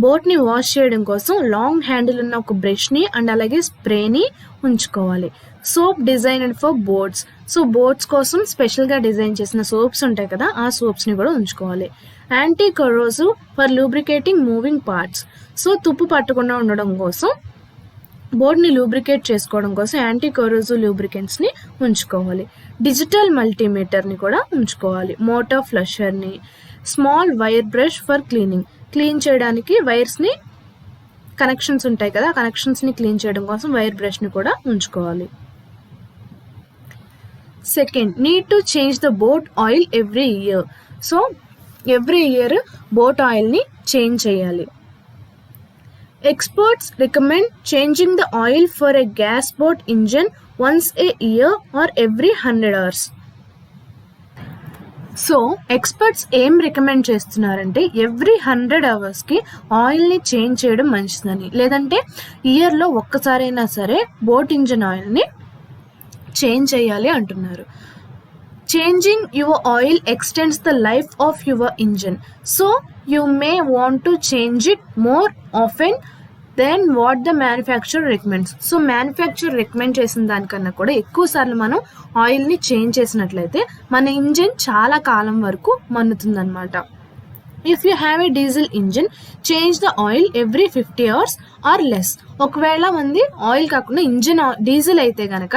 బోట్ని వాష్ చేయడం కోసం లాంగ్ హ్యాండిల్ ఉన్న ఒక బ్రష్ని అండ్ అలాగే స్ప్రేని ఉంచుకోవాలి. Soap designed for boats. So boats కోసం స్పెషల్గా డిజైన్ చేసిన సోప్స్ ఉంటాయి కదా, ఆ సోప్స్ని కూడా ఉంచుకోవాలి. Anti corrosive for lubricating moving parts. So తుప్పు పట్టకుండా ఉండడం కోసం, బోట్ని లూబ్రికేట్ చేసుకోవడం కోసం యాంటీ కరోసివ్ లూబ్రికెంట్స్ని ఉంచుకోవాలి. డిజిటల్ మల్టీమీటర్ని కూడా ఉంచుకోవాలి. మోటార్ ఫ్లషర్ని, small wire brush for cleaning. Clean చేయడానికి వైర్స్ని, కనెక్షన్స్ ఉంటాయి కదా, కనెక్షన్స్ని క్లీన్ చేయడం కోసం వైర్ బ్రష్ని కూడా ఉంచుకోవాలి. Second, need to change the boat oil every year. So every year boat ఆయిల్ని చేంజ్ చేయాలి. Experts recommend changing the oil for a gas boat engine once A year or every 100 hours. So experts ఏం recommend చేస్తున్నారంటే every 100 hours ఆయిల్ని change చేయడం మంచిదని, లేదంటే ఇయర్లో ఒక్కసారైనా సరే బోట్ ఇంజన్ ఆయిల్ని చేంజ్ చేయాలి అంటున్నారు. Changing your oil extends the life of your engine. So you may want to change it more often than what the manufacturer recommends. So manufacturer recommend చేసిన దానికన్నా కూడా ఎక్కువ సార్లు మనం ఆయిల్ని చేంజ్ చేసినట్లయితే మన ఇంజిన్ చాలా కాలం వరకు మన్నుతుందన్నమాట. If you have a diesel engine, change the oil every 50 hours or less. ఒకవేళ మంది ఆయిల్ కాకుండా ఇంజిన్ డీజిల్ అయితే కనుక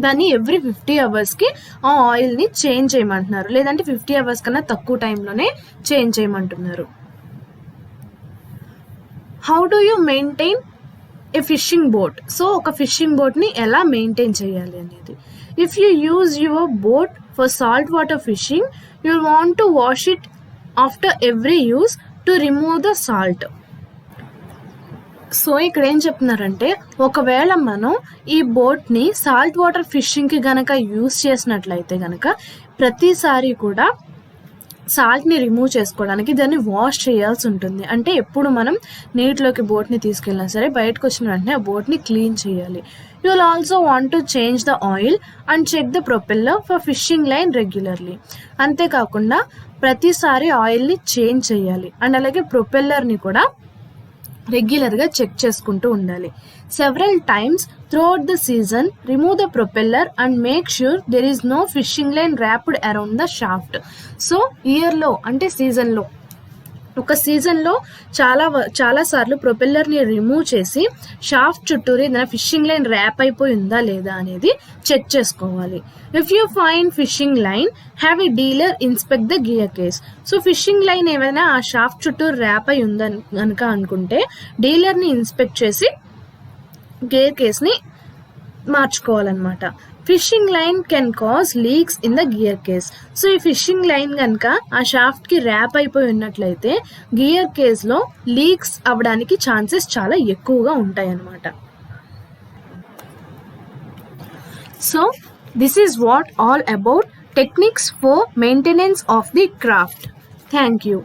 దాన్ని ఎవ్రీ 50 hours ఆ ఆయిల్ని చేంజ్ చేయమంటున్నారు, లేదంటే 50 hours కన్నా తక్కువ టైంలోనే చేంజ్ చేయమంటున్నారు. How do you maintain a fishing boat. So ఒక ఫిషింగ్ బోట్ని ఎలా మెయింటైన్ చేయాలి అనేది. If you use your boat for salt water fishing, you want to wash it after every use to remove the salt. So ఇక్కడ ఏం చెప్తున్నారంటే ఒకవేళ మనం ఈ బోట్ని సాల్ట్ వాటర్ ఫిషింగ్కి గనక యూజ్ చేసినట్లయితే గనక ప్రతిసారి కూడా సాల్ట్ని రిమూవ్ చేసుకోవడానికి దాన్ని వాష్ చేయాల్సి ఉంటుంది. అంటే ఎప్పుడు మనం నీటిలోకి బోట్ని తీసుకెళ్ళినా సరే బయటకు వచ్చిన వెంటనే ఆ బోట్ని క్లీన్ చేయాలి. You will also want to change the oil and check the propeller for fishing line regularly. అంతేకాకుండా ప్రతిసారి ఆయిల్ని చేంజ్ చేయాలి అండ్ అలాగే ప్రొపెల్లర్ని కూడా రెగ్యులర్గా చెక్ చేసుకుంటూ ఉండాలి. Several times throughout the season remove the propeller and make sure there is no fishing line wrapped around the shaft. So ఇయర్లో అంటే సీజన్లో, ఒక సీజన్లో చాలా సార్లు ప్రొపెల్లర్ని రిమూవ్ చేసి షాఫ్ట్ చుట్టూరు ఏదైనా ఫిషింగ్ లైన్ ర్యాప్ అయిపోయి ఉందా లేదా అనేది చెక్ చేసుకోవాలి. If you find fishing line, have a dealer inspect the gear case. So fishing line ఏమైనా ఆ షాఫ్ట్ చుట్టూ ర్యాప్ అయి ఉందని కనుక అనుకుంటే డీలర్ని ఇన్స్పెక్ట్ చేసి గేర్ కేస్ని మార్చుకోవాలన్నమాట. Fishing line can cause leaks in the gear case. So ఈ ఫిషింగ్ లైన్ కనుక ఆ షాఫ్ట్కి ర్యాప్ అయిపోయి ఉన్నట్లయితే గియర్ కేస్లో లీక్స్ అవ్వడానికి ఛాన్సెస్ చాలా ఎక్కువగా ఉంటాయి అన్నమాట. So this is what all about techniques for maintenance of the craft. Thank you.